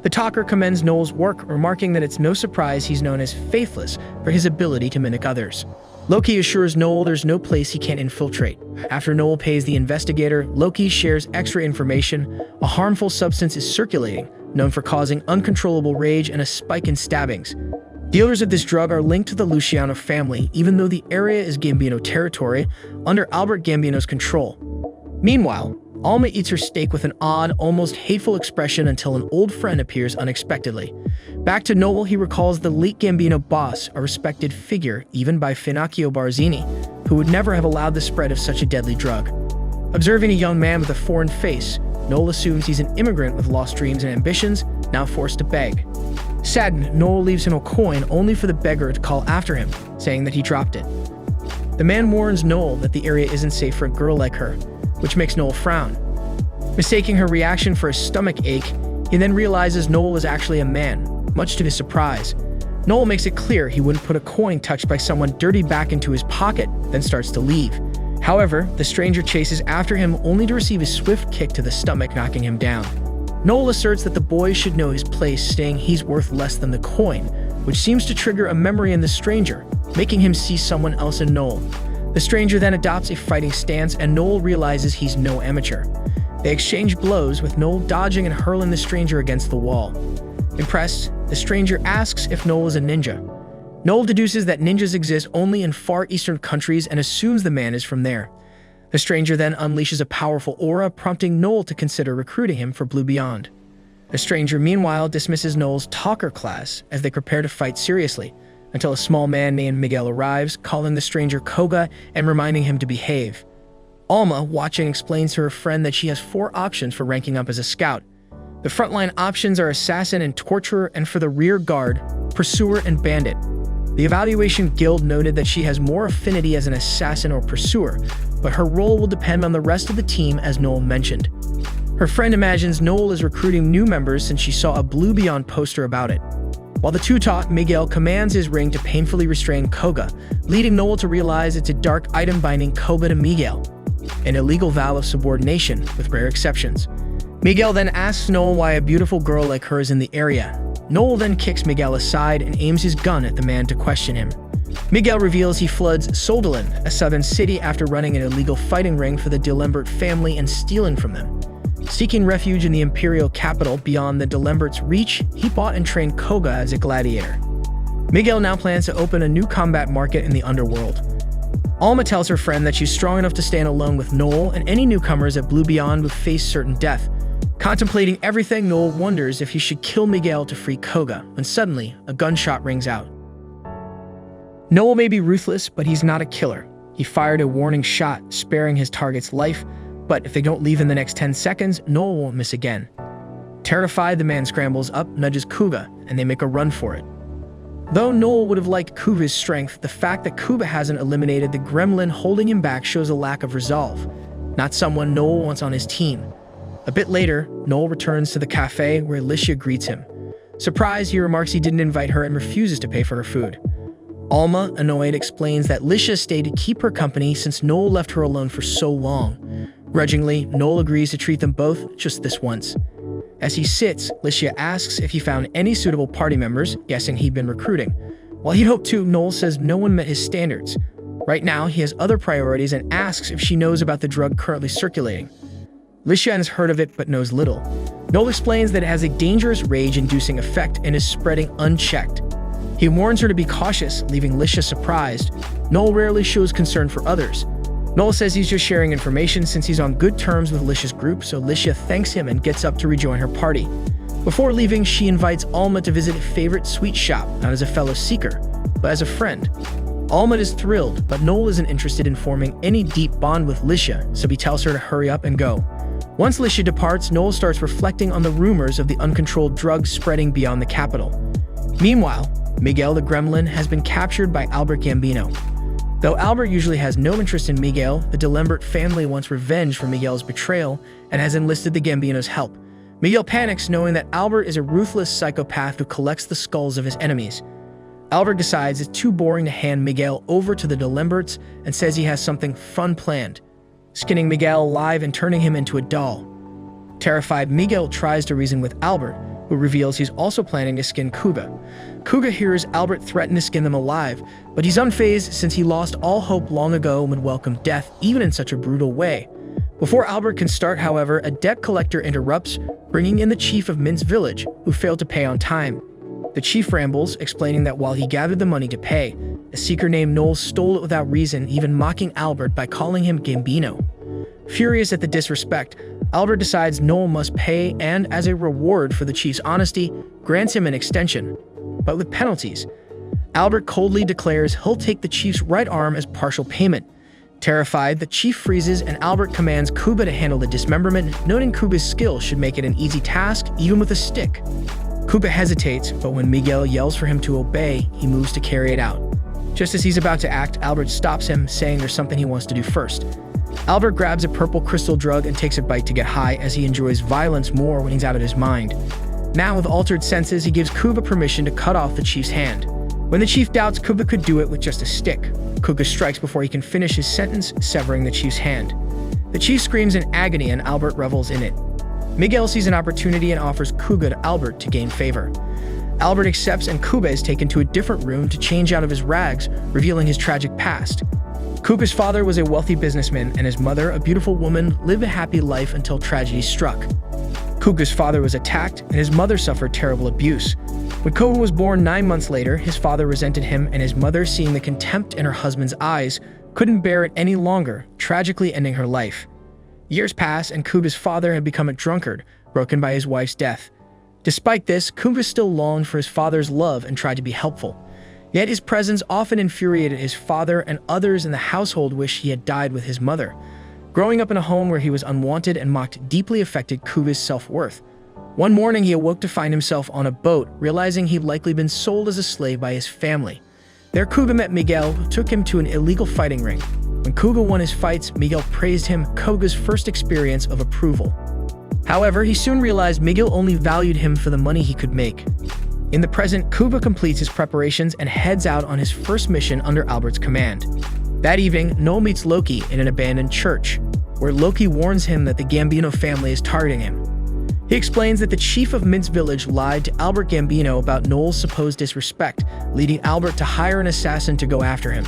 Speaker 1: The talker commends Noel's work, remarking that it's no surprise he's known as Faithless for his ability to mimic others. Loki assures Noel there's no place he can't infiltrate. After Noel pays the investigator, Loki shares extra information. A harmful substance is circulating, known for causing uncontrollable rage and a spike in stabbings. Dealers of this drug are linked to the Luciano family, even though the area is Gambino territory, under Albert Gambino's control. Meanwhile, Alma eats her steak with an odd, almost hateful expression until an old friend appears unexpectedly. Back to Noel, he recalls the late Gambino boss, a respected figure even by Finocchio Barzini, who would never have allowed the spread of such a deadly drug. Observing a young man with a foreign face, Noel assumes he's an immigrant with lost dreams and ambitions, now forced to beg. Saddened, Noel leaves him a coin only for the beggar to call after him, saying that he dropped it. The man warns Noel that the area isn't safe for a girl like her, which makes Noel frown. Mistaking her reaction for a stomach ache, he then realizes Noel is actually a man, much to his surprise. Noel makes it clear he wouldn't put a coin touched by someone dirty back into his pocket, then starts to leave. However, the stranger chases after him only to receive a swift kick to the stomach, knocking him down. Noel asserts that the boy should know his place, saying he's worth less than the coin, which seems to trigger a memory in the stranger, making him see someone else in Noel. The stranger then adopts a fighting stance, and Noel realizes he's no amateur. They exchange blows, with Noel dodging and hurling the stranger against the wall. Impressed, the stranger asks if Noel is a ninja. Noel deduces that ninjas exist only in Far Eastern countries and assumes the man is from there. The stranger then unleashes a powerful aura, prompting Noel to consider recruiting him for Blue Beyond. The stranger, meanwhile, dismisses Noel's talker class as they prepare to fight seriously, until a small man named Miguel arrives, calling the stranger Koga and reminding him to behave. Alma, watching, explains to her friend that she has 4 options for ranking up as a scout. The frontline options are assassin and torturer, and for the rear guard, pursuer and bandit. The Evaluation Guild noted that she has more affinity as an assassin or pursuer, but her role will depend on the rest of the team, as Noel mentioned. Her friend imagines Noel is recruiting new members since she saw a Blue Beyond poster about it. While the two talk, Miguel commands his ring to painfully restrain Koga, leading Noel to realize it's a dark item binding Koga to Miguel, an illegal vow of subordination, with rare exceptions. Miguel then asks Noel why a beautiful girl like her is in the area. Noel then kicks Miguel aside and aims his gun at the man to question him. Miguel reveals he floods Soldalan, a southern city, after running an illegal fighting ring for the D'Alembert family and stealing from them. Seeking refuge in the imperial capital beyond the D'Alembert's reach, he bought and trained Koga as a gladiator. Miguel now plans to open a new combat market in the underworld. Alma tells her friend that she's strong enough to stand alone with Noel, and any newcomers at Blue Beyond would face certain death. Contemplating everything, Noel wonders if he should kill Miguel to free Koga, when suddenly, a gunshot rings out. Noel may be ruthless, but he's not a killer. He fired a warning shot, sparing his target's life, but if they don't leave in the next 10 seconds, Noel won't miss again. Terrified, the man scrambles up, nudges Kuga, and they make a run for it. Though Noel would have liked Kuga's strength, the fact that Kuga hasn't eliminated the gremlin holding him back shows a lack of resolve. Not someone Noel wants on his team. A bit later, Noel returns to the cafe where Alicia greets him. Surprised, he remarks he didn't invite her and refuses to pay for her food. Alma, annoyed, explains that Alicia stayed to keep her company since Noel left her alone for so long. Grudgingly, Noel agrees to treat them both just this once. As he sits, Alicia asks if he found any suitable party members, guessing he'd been recruiting. While he'd hoped to, Noel says no one met his standards. Right now, he has other priorities and asks if she knows about the drug currently circulating. Alicia has heard of it but knows little. Noel explains that it has a dangerous rage-inducing effect and is spreading unchecked. He warns her to be cautious, leaving Alicia surprised. Noel rarely shows concern for others. Noel says he's just sharing information since he's on good terms with Alicia's group, so Alicia thanks him and gets up to rejoin her party. Before leaving, she invites Alma to visit a favorite sweet shop, not as a fellow seeker, but as a friend. Alma is thrilled, but Noel isn't interested in forming any deep bond with Alicia, so he tells her to hurry up and go. Once Alicia departs, Noel starts reflecting on the rumors of the uncontrolled drugs spreading beyond the capital. Meanwhile, Miguel the Gremlin has been captured by Albert Gambino. Though Albert usually has no interest in Miguel, the D'Alembert family wants revenge for Miguel's betrayal and has enlisted the Gambino's help. Miguel panics knowing that Albert is a ruthless psychopath who collects the skulls of his enemies. Albert decides it's too boring to hand Miguel over to the Delemberts and says he has something fun planned, skinning Miguel alive and turning him into a doll. Terrified, Miguel tries to reason with Albert, who reveals he's also planning to skin Kuga. Kuga hears Albert threaten to skin them alive, but he's unfazed since he lost all hope long ago and would welcome death even in such a brutal way. Before Albert can start, however, a debt collector interrupts, bringing in the chief of Mint's village, who failed to pay on time. The chief rambles, explaining that while he gathered the money to pay, a seeker named Noel stole it without reason, even mocking Albert by calling him Gambino. Furious at the disrespect, Albert decides Noel must pay and, as a reward for the chief's honesty, grants him an extension, but with penalties. Albert coldly declares he'll take the chief's right arm as partial payment. Terrified, the chief freezes and Albert commands Kuga to handle the dismemberment, noting Kuga's skill should make it an easy task, even with a stick. Kuga hesitates, but when Miguel yells for him to obey, he moves to carry it out. Just as he's about to act, Albert stops him, saying there's something he wants to do first. Albert grabs a purple crystal drug and takes a bite to get high, as he enjoys violence more when he's out of his mind. Now, with altered senses, he gives Kuga permission to cut off the chief's hand. When the chief doubts Kuga could do it with just a stick, Kuga strikes before he can finish his sentence, severing the chief's hand. The chief screams in agony and Albert revels in it. Miguel sees an opportunity and offers Kuga to Albert to gain favor. Albert accepts and Kuga is taken to a different room to change out of his rags, revealing his tragic past. Kuga's father was a wealthy businessman and his mother, a beautiful woman, lived a happy life until tragedy struck. Kuga's father was attacked and his mother suffered terrible abuse. When Kuga was born 9 months later, his father resented him and his mother, seeing the contempt in her husband's eyes, couldn't bear it any longer, tragically ending her life. Years pass and Kuga's father had become a drunkard, broken by his wife's death. Despite this, Kuga still longed for his father's love and tried to be helpful. Yet his presence often infuriated his father, and others in the household wished he had died with his mother. Growing up in a home where he was unwanted and mocked deeply affected Kuga's self-worth. One morning he awoke to find himself on a boat, realizing he'd likely been sold as a slave by his family. There Kuga met Miguel, who took him to an illegal fighting ring. When Kuga won his fights, Miguel praised him, Kuga's first experience of approval. However, he soon realized Miguel only valued him for the money he could make. In the present, Kuga completes his preparations and heads out on his first mission under Albert's command. That evening, Noel meets Loki in an abandoned church, where Loki warns him that the Gambino family is targeting him. He explains that the chief of Mint's village lied to Albert Gambino about Noel's supposed disrespect, leading Albert to hire an assassin to go after him.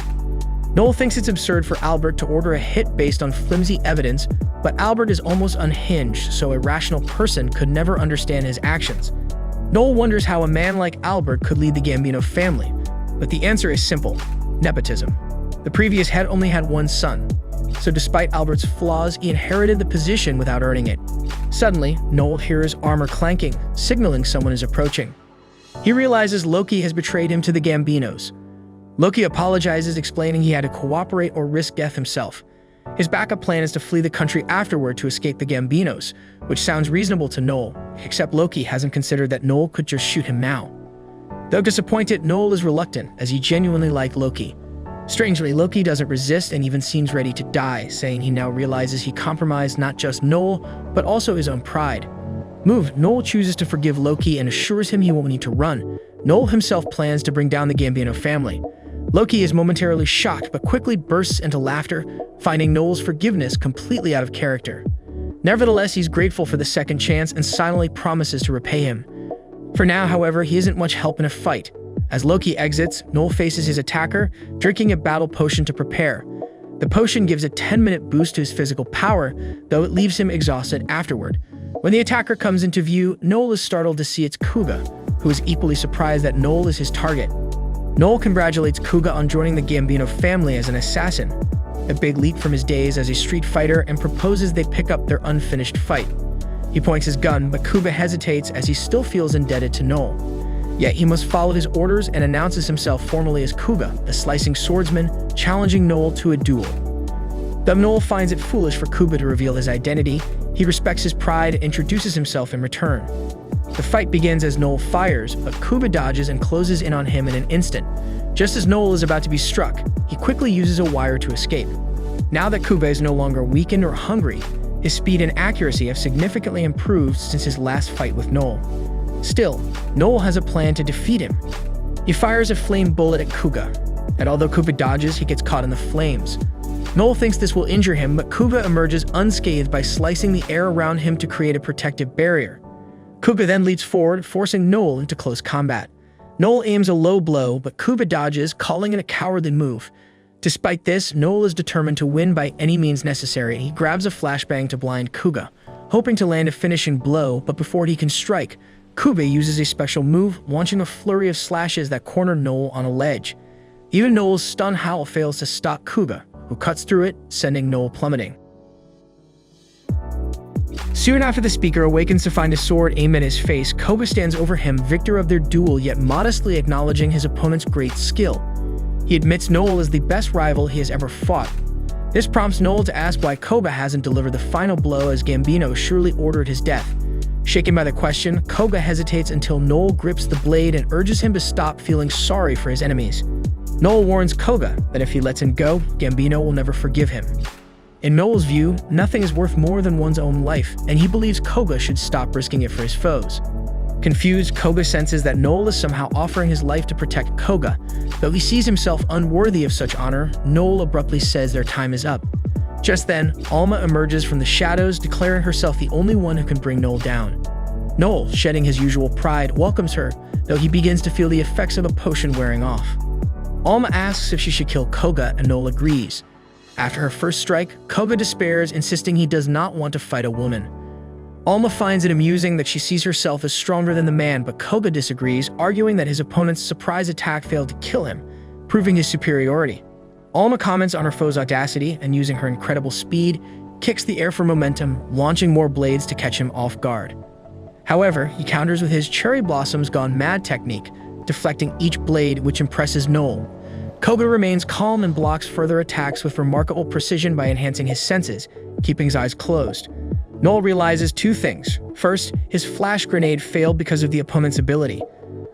Speaker 1: Noel thinks it's absurd for Albert to order a hit based on flimsy evidence, but Albert is almost unhinged, so a rational person could never understand his actions. Noel wonders how a man like Albert could lead the Gambino family, but the answer is simple: nepotism. The previous head only had one son, so despite Albert's flaws, he inherited the position without earning it. Suddenly, Noel hears armor clanking, signaling someone is approaching. He realizes Loki has betrayed him to the Gambinos. Loki apologizes, explaining he had to cooperate or risk death himself. His backup plan is to flee the country afterward to escape the Gambinos, which sounds reasonable to Noel, except Loki hasn't considered that Noel could just shoot him now. Though disappointed, Noel is reluctant, as he genuinely liked Loki. Strangely, Loki doesn't resist and even seems ready to die, saying he now realizes he compromised not just Noel, but also his own pride. Moved, Noel chooses to forgive Loki and assures him he won't need to run. Noel himself plans to bring down the Gambino family. Loki is momentarily shocked, but quickly bursts into laughter, finding Noel's forgiveness completely out of character. Nevertheless, he's grateful for the second chance and silently promises to repay him. For now, however, he isn't much help in a fight. As Loki exits, Noel faces his attacker, drinking a battle potion to prepare. The potion gives a 10-minute boost to his physical power, though it leaves him exhausted afterward. When the attacker comes into view, Noel is startled to see it's Kuga, who is equally surprised that Noel is his target. Noel congratulates Kuga on joining the Gambino family as an assassin, a big leap from his days as a street fighter, and proposes they pick up their unfinished fight. He points his gun, but Kuga hesitates as he still feels indebted to Noel. Yet he must follow his orders and announces himself formally as Kuga, a slicing swordsman, challenging Noel to a duel. Though Noel finds it foolish for Kuga to reveal his identity, he respects his pride and introduces himself in return. The fight begins as Noel fires, but Kuga dodges and closes in on him in an instant. Just as Noel is about to be struck, he quickly uses a wire to escape. Now that Kuga is no longer weakened or hungry, His speed and accuracy have significantly improved since his last fight with Noel. Still, Noel has a plan to defeat him. He fires a flame bullet at Kuga, and although Kuga dodges, he gets caught in the flames. Noel thinks this will injure him, but Kuga emerges unscathed by slicing the air around him to create a protective barrier. Kuga then leaps forward, forcing Noel into close combat. Noel aims a low blow, but Kuga dodges, calling it a cowardly move. Despite this, Noel is determined to win by any means necessary. He grabs a flashbang to blind Kuga, hoping to land a finishing blow, but before he can strike, Kuga uses a special move, launching a flurry of slashes that corner Noel on a ledge. Even Noel's stun howl fails to stop Kuga, who cuts through it, sending Noel plummeting. Soon after the speaker awakens to find a sword aimed at his face, Kuga stands over him, victor of their duel, yet modestly acknowledging his opponent's great skill. He admits Noel is the best rival he has ever fought. This prompts Noel to ask why Kuga hasn't delivered the final blow, as Gambino surely ordered his death. Shaken by the question, Kuga hesitates until Noel grips the blade and urges him to stop feeling sorry for his enemies. Noel warns Kuga that if he lets him go, Gambino will never forgive him. In Noel's view, nothing is worth more than one's own life, and he believes Kuga should stop risking it for his foes. Confused, Kuga senses that Noel is somehow offering his life to protect Kuga. Though he sees himself unworthy of such honor, Noel abruptly says their time is up. Just then, Alma emerges from the shadows, declaring herself the only one who can bring Noel down. Noel, shedding his usual pride, welcomes her, though he begins to feel the effects of a potion wearing off. Alma asks if she should kill Kuga, and Noel agrees. After her first strike, Kuga despairs, insisting he does not want to fight a woman. Alma finds it amusing that she sees herself as stronger than the man, but Kuga disagrees, arguing that his opponent's surprise attack failed to kill him, proving his superiority. Alma comments on her foe's audacity and, using her incredible speed, kicks the air for momentum, launching more blades to catch him off guard. However, he counters with his cherry blossoms gone mad technique, deflecting each blade, which impresses Noel. Kuga remains calm and blocks further attacks with remarkable precision by enhancing his senses, keeping his eyes closed. Noel realizes two things. First, his flash grenade failed because of the opponent's ability.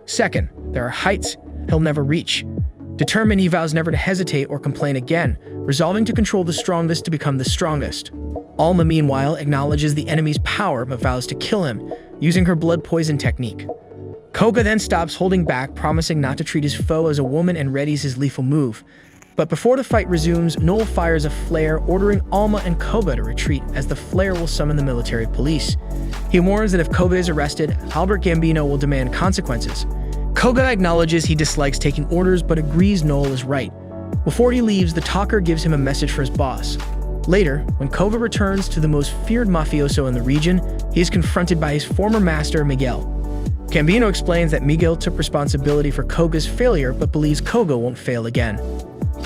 Speaker 1: Second, there are heights he'll never reach. Determined, he vows never to hesitate or complain again, resolving to control the strongest to become the strongest. Alma, meanwhile, acknowledges the enemy's power but vows to kill him, using her blood poison technique. Kuga then stops holding back, promising not to treat his foe as a woman, and readies his lethal move. But before the fight resumes, Noel fires a flare, ordering Alma and Kuga to retreat, as the flare will summon the military police. He warns that if Kuga is arrested, Albert Gambino will demand consequences. Kuga acknowledges he dislikes taking orders, but agrees Noel is right. Before he leaves, the talker gives him a message for his boss. Later, when Kuga returns to the most feared mafioso in the region, he is confronted by his former master, Miguel. Gambino explains that Miguel took responsibility for Kuga's failure, but believes Kuga won't fail again.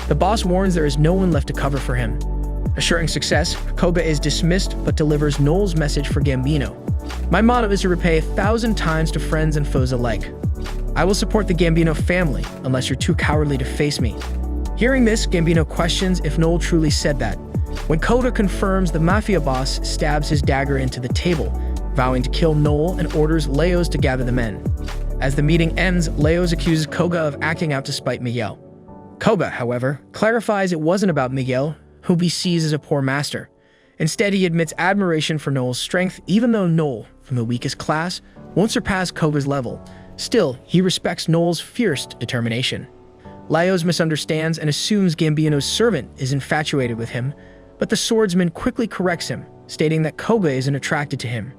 Speaker 1: The boss warns there is no one left to cover for him. Assuring success, Kuga is dismissed but delivers Noel's message for Gambino. My motto is to repay 1,000 times to friends and foes alike. I will support the Gambino family unless you're too cowardly to face me. Hearing this, Gambino questions if Noel truly said that. When Kuga confirms, the mafia boss stabs his dagger into the table, vowing to kill Noel, and orders Leos to gather the men. As the meeting ends, Leos accuses Kuga of acting out to spite Miguel. Kuga, however, clarifies it wasn't about Miguel, whom he sees as a poor master. Instead, he admits admiration for Noel's strength, even though Noel, from the weakest class, won't surpass Kuga's level. Still, he respects Noel's fierce determination. Leos misunderstands and assumes Gambino's servant is infatuated with him, but the swordsman quickly corrects him, stating that Kuga isn't attracted to him.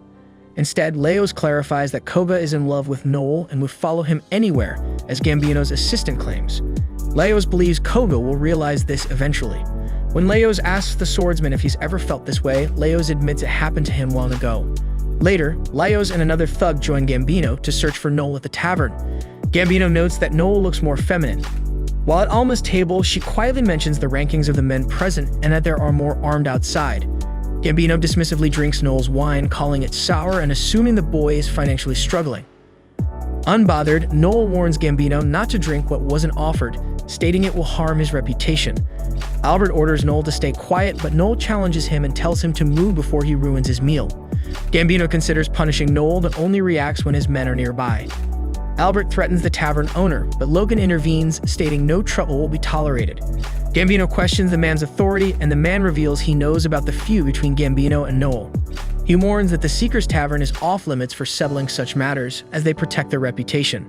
Speaker 1: Instead, Leos clarifies that Kuga is in love with Noel and would follow him anywhere, as Gambino's assistant claims. Leos believes Kuga will realize this eventually. When Leos asks the swordsman if he's ever felt this way, Leos admits it happened to him long ago. Later, Leos and another thug join Gambino to search for Noel at the tavern. Gambino notes that Noel looks more feminine. While at Alma's table, she quietly mentions the rankings of the men present and that there are more armed outside. Gambino dismissively drinks Noel's wine, calling it sour and assuming the boy is financially struggling. Unbothered, Noel warns Gambino not to drink what wasn't offered, stating it will harm his reputation. Albert orders Noel to stay quiet, but Noel challenges him and tells him to move before he ruins his meal. Gambino considers punishing Noel, but only reacts when his men are nearby. Albert threatens the tavern owner, but Logan intervenes, stating no trouble will be tolerated. Gambino questions the man's authority, and the man reveals he knows about the feud between Gambino and Noel. He warns that the Seeker's Tavern is off-limits for settling such matters, as they protect their reputation.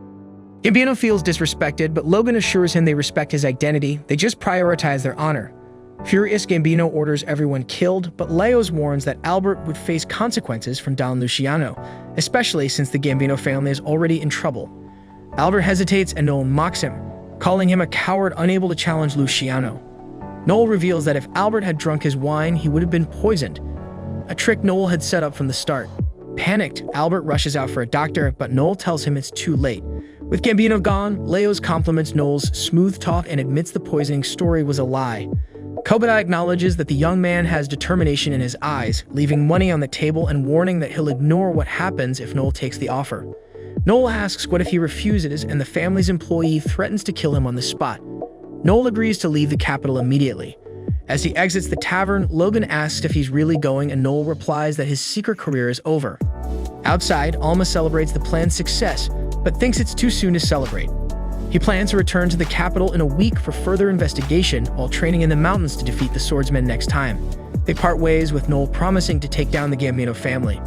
Speaker 1: Gambino feels disrespected, but Logan assures him they respect his identity, they just prioritize their honor. Furious, Gambino orders everyone killed, but Leos warns that Albert would face consequences from Don Luciano, especially since the Gambino family is already in trouble. Albert hesitates and Noel mocks him, calling him a coward unable to challenge Luciano. Noel reveals that if Albert had drunk his wine, he would have been poisoned, a trick Noel had set up from the start. Panicked, Albert rushes out for a doctor, but Noel tells him it's too late. With Gambino gone, Leos compliments Noel's smooth talk and admits the poisoning story was a lie. Kobata acknowledges that the young man has determination in his eyes, leaving money on the table and warning that he'll ignore what happens if Noel takes the offer. Noel asks what if he refuses, and the family's employee threatens to kill him on the spot. Noel agrees to leave the capital immediately. As he exits the tavern, Logan asks if he's really going, and Noel replies that his secret career is over. Outside, Alma celebrates the plan's success, but thinks it's too soon to celebrate. He plans to return to the capital in a week for further investigation while training in the mountains to defeat the swordsmen next time. They part ways, with Noel promising to take down the Gambino family.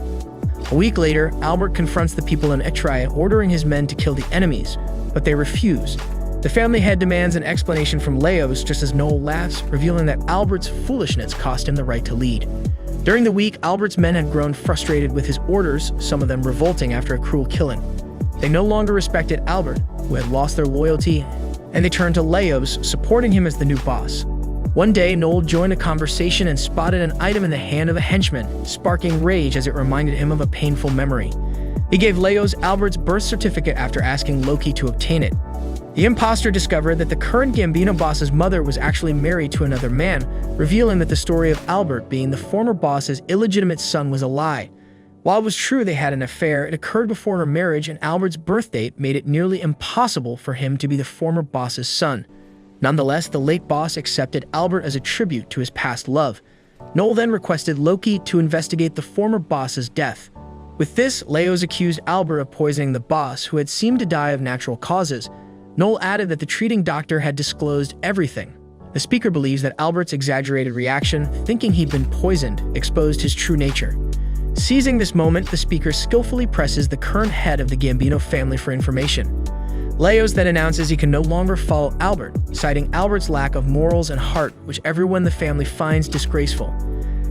Speaker 1: A week later, Albert confronts the people in Etreia, ordering his men to kill the enemies, but they refuse. The family head demands an explanation from Leos, just as Noel laughs, revealing that Albert's foolishness cost him the right to lead. During the week, Albert's men had grown frustrated with his orders, some of them revolting after a cruel killing. They no longer respected Albert, who had lost their loyalty, and they turned to Leos, supporting him as the new boss. One day, Noel joined a conversation and spotted an item in the hand of a henchman, sparking rage as it reminded him of a painful memory. He gave Leos Albert's birth certificate after asking Loki to obtain it. The imposter discovered that the current Gambino boss's mother was actually married to another man, revealing that the story of Albert being the former boss's illegitimate son was a lie. While it was true they had an affair, it occurred before her marriage, and Albert's birth date made it nearly impossible for him to be the former boss's son. Nonetheless, the late boss accepted Albert as a tribute to his past love. Noel then requested Loki to investigate the former boss's death. With this, Leos accused Albert of poisoning the boss, who had seemed to die of natural causes. Noel added that the treating doctor had disclosed everything. The speaker believes that Albert's exaggerated reaction, thinking he'd been poisoned, exposed his true nature. Seizing this moment, the speaker skillfully presses the current head of the Gambino family for information. Leos then announces he can no longer follow Albert, citing Albert's lack of morals and heart, which everyone in the family finds disgraceful.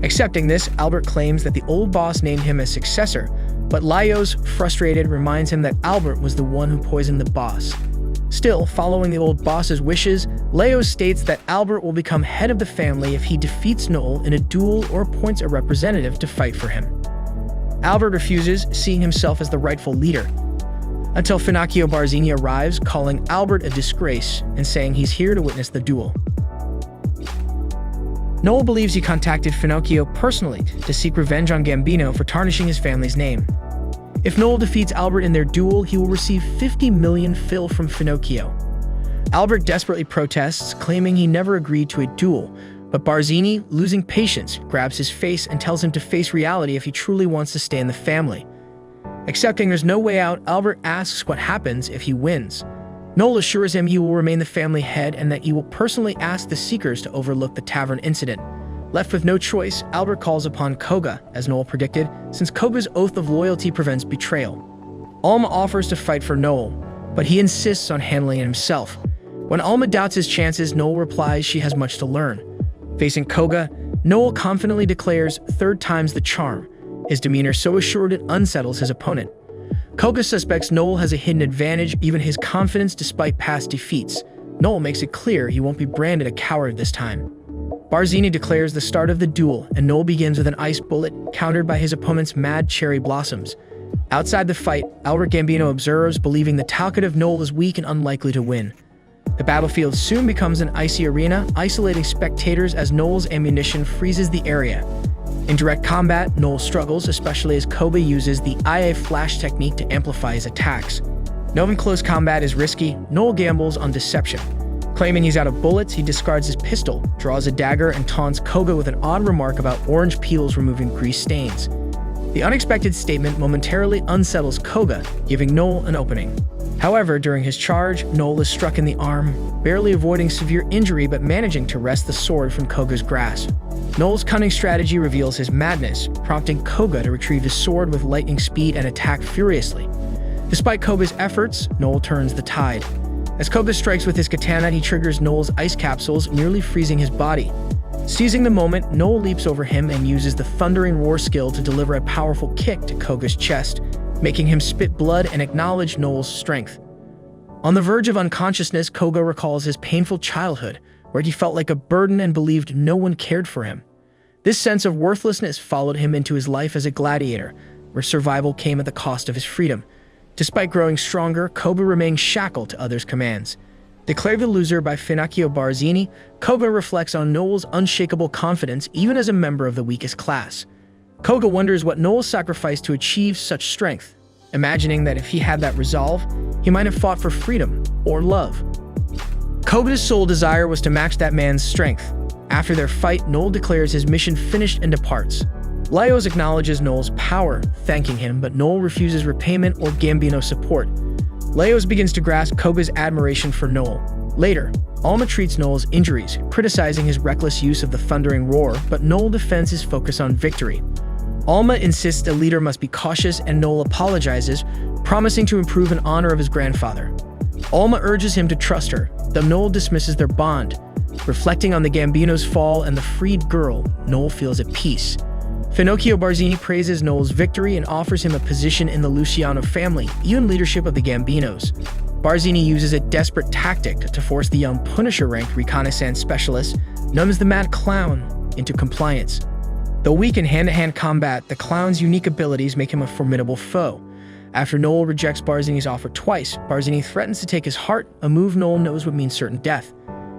Speaker 1: Accepting this, Albert claims that the old boss named him as successor, but Leos, frustrated, reminds him that Albert was the one who poisoned the boss. Still, following the old boss's wishes, Leos states that Albert will become head of the family if he defeats Noel in a duel or appoints a representative to fight for him. Albert refuses, seeing himself as the rightful leader, until Finocchio Barzini arrives, calling Albert a disgrace and saying he's here to witness the duel. Noel believes he contacted Finocchio personally to seek revenge on Gambino for tarnishing his family's name. If Noel defeats Albert in their duel, he will receive 50 million fil from Finocchio. Albert desperately protests, claiming he never agreed to a duel, but Barzini, losing patience, grabs his face and tells him to face reality if he truly wants to stay in the family. Accepting there's no way out, Albert asks what happens if he wins. Noel assures him he will remain the family head and that he will personally ask the Seekers to overlook the tavern incident. Left with no choice, Albert calls upon Koga, as Noel predicted, since Koga's oath of loyalty prevents betrayal. Alma offers to fight for Noel, but he insists on handling it himself. When Alma doubts his chances, Noel replies she has much to learn. Facing Koga, Noel confidently declares third time's the charm. His demeanor so assured it unsettles his opponent. Koga suspects Noel has a hidden advantage, even his confidence despite past defeats. Noel makes it clear he won't be branded a coward this time. Barzini declares the start of the duel, and Noel begins with an ice bullet, countered by his opponent's mad cherry blossoms. Outside the fight, Albert Gambino observes, believing the talkative Noel is weak and unlikely to win. The battlefield soon becomes an icy arena, isolating spectators as Noel's ammunition freezes the area. In direct combat, Noel struggles, especially as Koga uses the IA flash technique to amplify his attacks. Knowing close combat is risky, Noel gambles on deception. Claiming he's out of bullets, he discards his pistol, draws a dagger, and taunts Koga with an odd remark about orange peels removing grease stains. The unexpected statement momentarily unsettles Koga, giving Noel an opening. However, during his charge, Noel is struck in the arm, barely avoiding severe injury but managing to wrest the sword from Koga's grasp. Noel's cunning strategy reveals his madness, prompting Koga to retrieve his sword with lightning speed and attack furiously. Despite Koga's efforts, Noel turns the tide. As Koga strikes with his katana, he triggers Noel's ice capsules, nearly freezing his body. Seizing the moment, Noel leaps over him and uses the Thundering Roar skill to deliver a powerful kick to Koga's chest, making him spit blood and acknowledge Noel's strength. On the verge of unconsciousness, Koga recalls his painful childhood, where he felt like a burden and believed no one cared for him. This sense of worthlessness followed him into his life as a gladiator, where survival came at the cost of his freedom. Despite growing stronger, Koga remained shackled to others' commands. Declared the loser by Finocchio Barzini, Koga reflects on Noel's unshakable confidence even as a member of the weakest class. Koga wonders what Noel sacrificed to achieve such strength, imagining that if he had that resolve, he might have fought for freedom or love. Koga's sole desire was to match that man's strength. After their fight, Noel declares his mission finished and departs. Laios acknowledges Noel's power, thanking him, but Noel refuses repayment or Gambino support. Laios begins to grasp Koga's admiration for Noel. Later, Alma treats Noel's injuries, criticizing his reckless use of the Thundering Roar, but Noel defends his focus on victory. Alma insists a leader must be cautious and Noel apologizes, promising to improve in honor of his grandfather. Alma urges him to trust her, though Noel dismisses their bond. Reflecting on the Gambino's fall and the freed girl, Noel feels at peace. Finocchio Barzini praises Noel's victory and offers him a position in the Luciano family, even leadership of the Gambinos. Barzini uses a desperate tactic to force the young Punisher-ranked reconnaissance specialist, known as the Mad Clown, into compliance. Though weak in hand-to-hand combat, the Clown's unique abilities make him a formidable foe. After Noel rejects Barzini's offer twice, Barzini threatens to take his heart, a move Noel knows would mean certain death.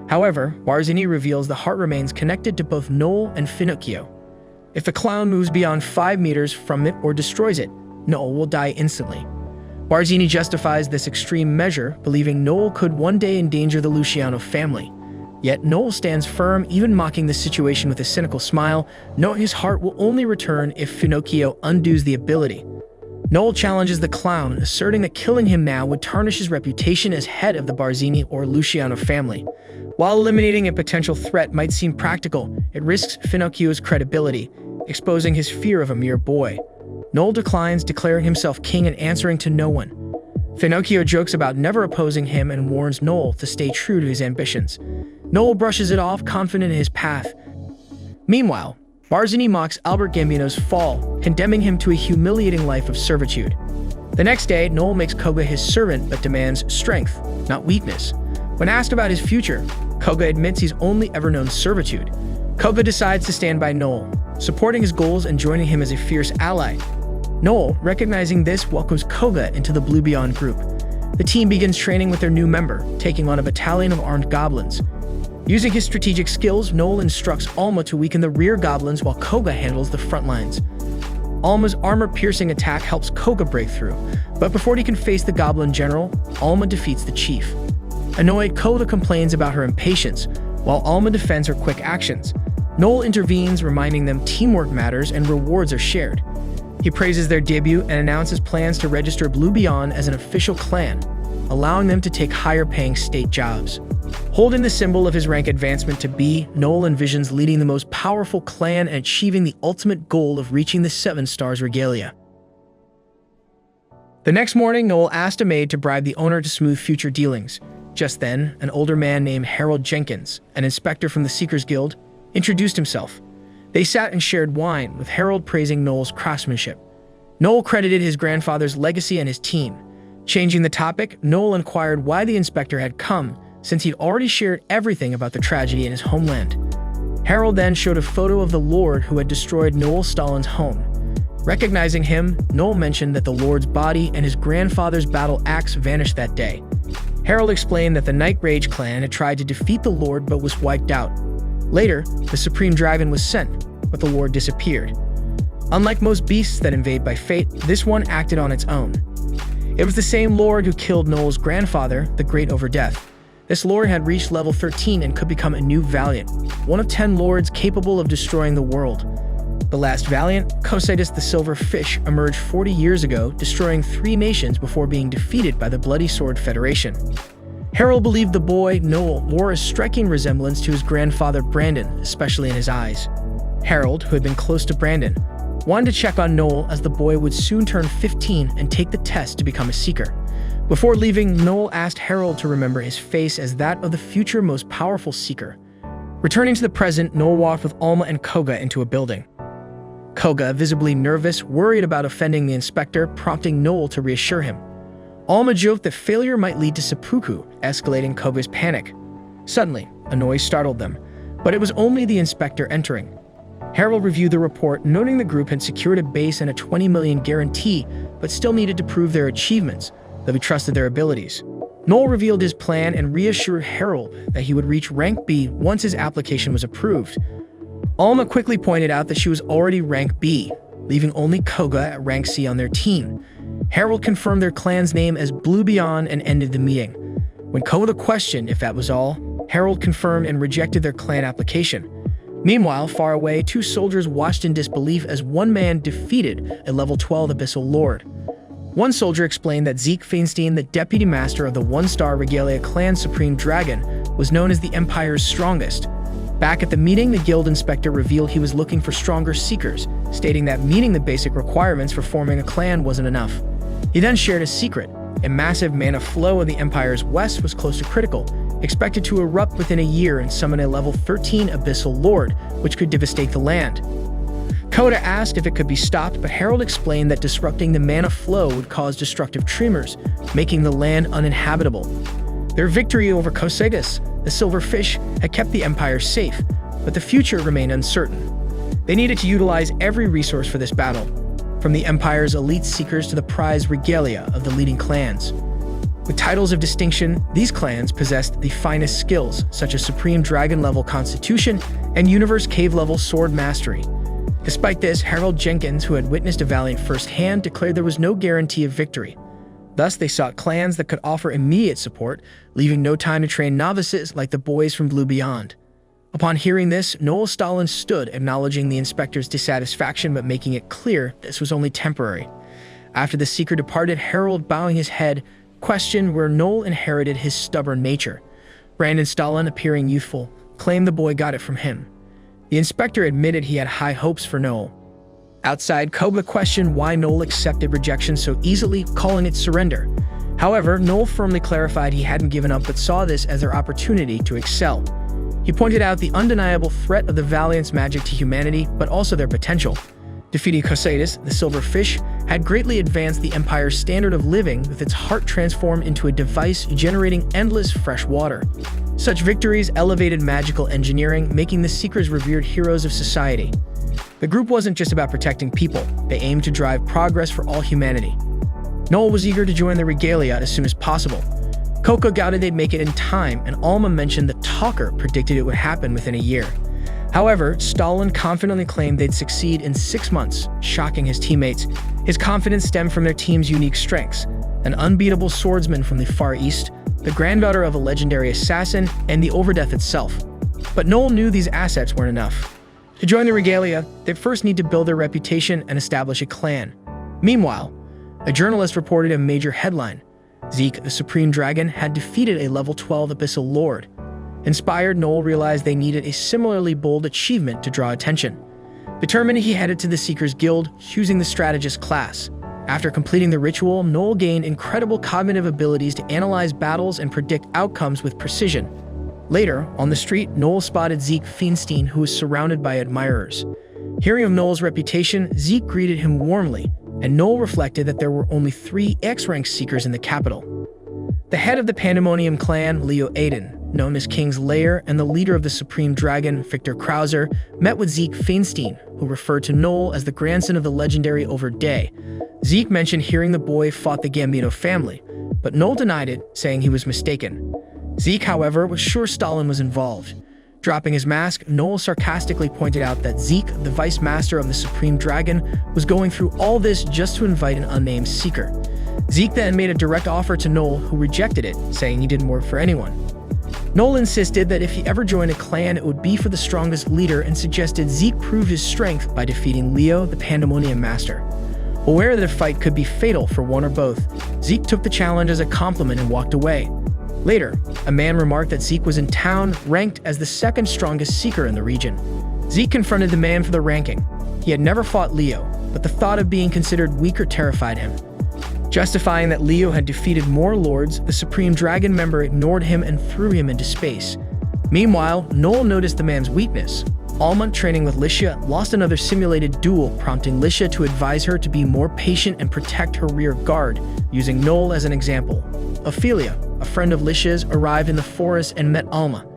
Speaker 1: However, Barzini reveals the heart remains connected to both Noel and Finocchio. If the Clown moves beyond 5 meters from it or destroys it, Noel will die instantly. Barzini justifies this extreme measure, believing Noel could one day endanger the Luciano family. Yet Noel stands firm, even mocking the situation with a cynical smile, knowing his heart will only return if Finocchio undoes the ability. Noel challenges the Clown, asserting that killing him now would tarnish his reputation as head of the Barzini or Luciano family. While eliminating a potential threat might seem practical, it risks Finocchio's credibility, exposing his fear of a mere boy. Noel declines, declaring himself king and answering to no one. Finocchio jokes about never opposing him and warns Noel to stay true to his ambitions. Noel brushes it off, confident in his path. Meanwhile, Barzini mocks Albert Gambino's fall, condemning him to a humiliating life of servitude. The next day, Noel makes Koga his servant but demands strength, not weakness. When asked about his future, Koga admits he's only ever known servitude. Koga decides to stand by Noel, supporting his goals and joining him as a fierce ally. Noel, recognizing this, welcomes Koga into the Blue Beyond group. The team begins training with their new member, taking on a battalion of armed goblins. Using his strategic skills, Noel instructs Alma to weaken the rear goblins while Koga handles the front lines. Alma's armor-piercing attack helps Koga break through, but before he can face the goblin general, Alma defeats the chief. Annoyed, Koga complains about her impatience, while Alma defends her quick actions. Noel intervenes, reminding them teamwork matters and rewards are shared. He praises their debut and announces plans to register Blue Beyond as an official clan, allowing them to take higher-paying state jobs. Holding the symbol of his rank advancement to B, Noel envisions leading the most powerful clan and achieving the ultimate goal of reaching the 7 stars regalia. The next morning, Noel asked a maid to bribe the owner to smooth future dealings. Just then, an older man named Harold Jenkins, an inspector from the Seekers Guild, introduced himself. They sat and shared wine, with Harold praising Noel's craftsmanship. Noel credited his grandfather's legacy and his team. Changing the topic, Noel inquired why the inspector had come, since he'd already shared everything about the tragedy in his homeland. Harold then showed a photo of the Lord who had destroyed Noel Stalin's home. Recognizing him, Noel mentioned that the Lord's body and his grandfather's battle axe vanished that day. Harold explained that the Night Rage clan had tried to defeat the Lord but was wiped out. Later, the Supreme Dragon was sent, but the Lord disappeared. Unlike most beasts that invade by fate, this one acted on its own. It was the same Lord who killed Noel's grandfather, the Great Over Death. This Lord had reached level 13 and could become a new Valiant, one of 10 Lords capable of destroying the world. The last valiant, Cocytus the Silver Fish, emerged 40 years ago, destroying 3 nations before being defeated by the Bloody Sword Federation. Harold believed the boy, Noel, bore a striking resemblance to his grandfather Brandon, especially in his eyes. Harold, who had been close to Brandon, wanted to check on Noel as the boy would soon turn 15 and take the test to become a seeker. Before leaving, Noel asked Harold to remember his face as that of the future most powerful seeker. Returning to the present, Noel walked with Alma and Koga into a building. Koga, visibly nervous, worried about offending the inspector, prompting Noel to reassure him. Alma joked that failure might lead to seppuku, escalating Koga's panic. Suddenly, a noise startled them, but it was only the inspector entering. Harold reviewed the report, noting the group had secured a base and a 20 million guarantee, but still needed to prove their achievements, though he trusted their abilities. Noel revealed his plan and reassured Harold that he would reach rank B once his application was approved. Alma quickly pointed out that she was already rank B, leaving only Koga at rank C on their team. Harold confirmed their clan's name as Blue Beyond and ended the meeting. When Koga questioned if that was all, Harold confirmed and rejected their clan application. Meanwhile, far away, 2 soldiers watched in disbelief as one man defeated a level 12 Abyssal Lord. One soldier explained that Zeke Feinstein, the deputy master of the 1-star Regalia clan Supreme Dragon, was known as the Empire's strongest. Back at the meeting, the guild inspector revealed he was looking for stronger seekers, stating that meeting the basic requirements for forming a clan wasn't enough. He then shared a secret. A massive mana flow in the Empire's west was close to critical, expected to erupt within a year and summon a level 13 Abyssal Lord, which could devastate the land. Koda asked if it could be stopped, but Harold explained that disrupting the mana flow would cause destructive tremors, making the land uninhabitable. Their victory over Cocytus, the Silver Fish, had kept the Empire safe, but the future remained uncertain. They needed to utilize every resource for this battle, from the Empire's elite seekers to the prized regalia of the leading clans. With titles of distinction, these clans possessed the finest skills, such as Supreme Dragon-level Constitution and Universe Cave-level Sword Mastery. Despite this, Harold Jenkins, who had witnessed a valiant firsthand, declared there was no guarantee of victory. Thus, they sought clans that could offer immediate support, leaving no time to train novices like the boys from Blue Beyond. Upon hearing this, Noel Stalin stood, acknowledging the inspector's dissatisfaction but making it clear this was only temporary. After the seeker departed, Harold, bowing his head, questioned where Noel inherited his stubborn nature. Brandon Stalin, appearing youthful, claimed the boy got it from him. The inspector admitted he had high hopes for Noel. Outside, Koga questioned why Noel accepted rejection so easily, calling it surrender. However, Noel firmly clarified he hadn't given up but saw this as their opportunity to excel. He pointed out the undeniable threat of the Valiant's magic to humanity, but also their potential. Defeating Cocytus, the Silver Fish, had greatly advanced the Empire's standard of living, with its heart transformed into a device generating endless fresh water. Such victories elevated magical engineering, making the Seekers revered heroes of society. The group wasn't just about protecting people, they aimed to drive progress for all humanity. Noel was eager to join the Regalia as soon as possible. Coco doubted they'd make it in time, and Alma mentioned the Talker predicted it would happen within a year. However, Stalin confidently claimed they'd succeed in 6 months, shocking his teammates. His confidence stemmed from their team's unique strengths: an unbeatable swordsman from the Far East, the granddaughter of a legendary assassin, and the Overdeath itself. But Noel knew these assets weren't enough. To join the Regalia, they'd first need to build their reputation and establish a clan. Meanwhile, a journalist reported a major headline: Zeke, the Supreme Dragon, had defeated a level 12 Abyssal Lord. Inspired, Noel realized they needed a similarly bold achievement to draw attention. Determined, he headed to the Seekers Guild, choosing the Strategist class. After completing the ritual, Noel gained incredible cognitive abilities to analyze battles and predict outcomes with precision. Later, on the street, Noel spotted Zeke Feinstein, who was surrounded by admirers. Hearing of Noel's reputation, Zeke greeted him warmly, and Noel reflected that there were only 3 X-rank Seekers in the capital. The head of the Pandemonium clan, Leo Aiden, known as King's Lair, and the leader of the Supreme Dragon, Victor Krauser, met with Zeke Feinstein, who referred to Noel as the grandson of the legendary Overday. Zeke mentioned hearing the boy fought the Gambino family, but Noel denied it, saying he was mistaken. Zeke, however, was sure Stalin was involved. Dropping his mask, Noel sarcastically pointed out that Zeke, the Vice Master of the Supreme Dragon, was going through all this just to invite an unnamed Seeker. Zeke then made a direct offer to Noel, who rejected it, saying he didn't work for anyone. Noel insisted that if he ever joined a clan, it would be for the strongest leader and suggested Zeke prove his strength by defeating Leo, the Pandemonium Master. Aware that a fight could be fatal for one or both, Zeke took the challenge as a compliment and walked away. Later, a man remarked that Zeke was in town, ranked as the second strongest seeker in the region. Zeke confronted the man for the ranking. He had never fought Leo, but the thought of being considered weaker terrified him. Justifying that Leo had defeated more lords, the Supreme Dragon member ignored him and threw him into space. Meanwhile, Noel noticed the man's weakness. Alma, training with Licia, lost another simulated duel, prompting Licia to advise her to be more patient and protect her rear guard, using Noel as an example. Ophelia, a friend of Licia's, arrived in the forest and met Alma.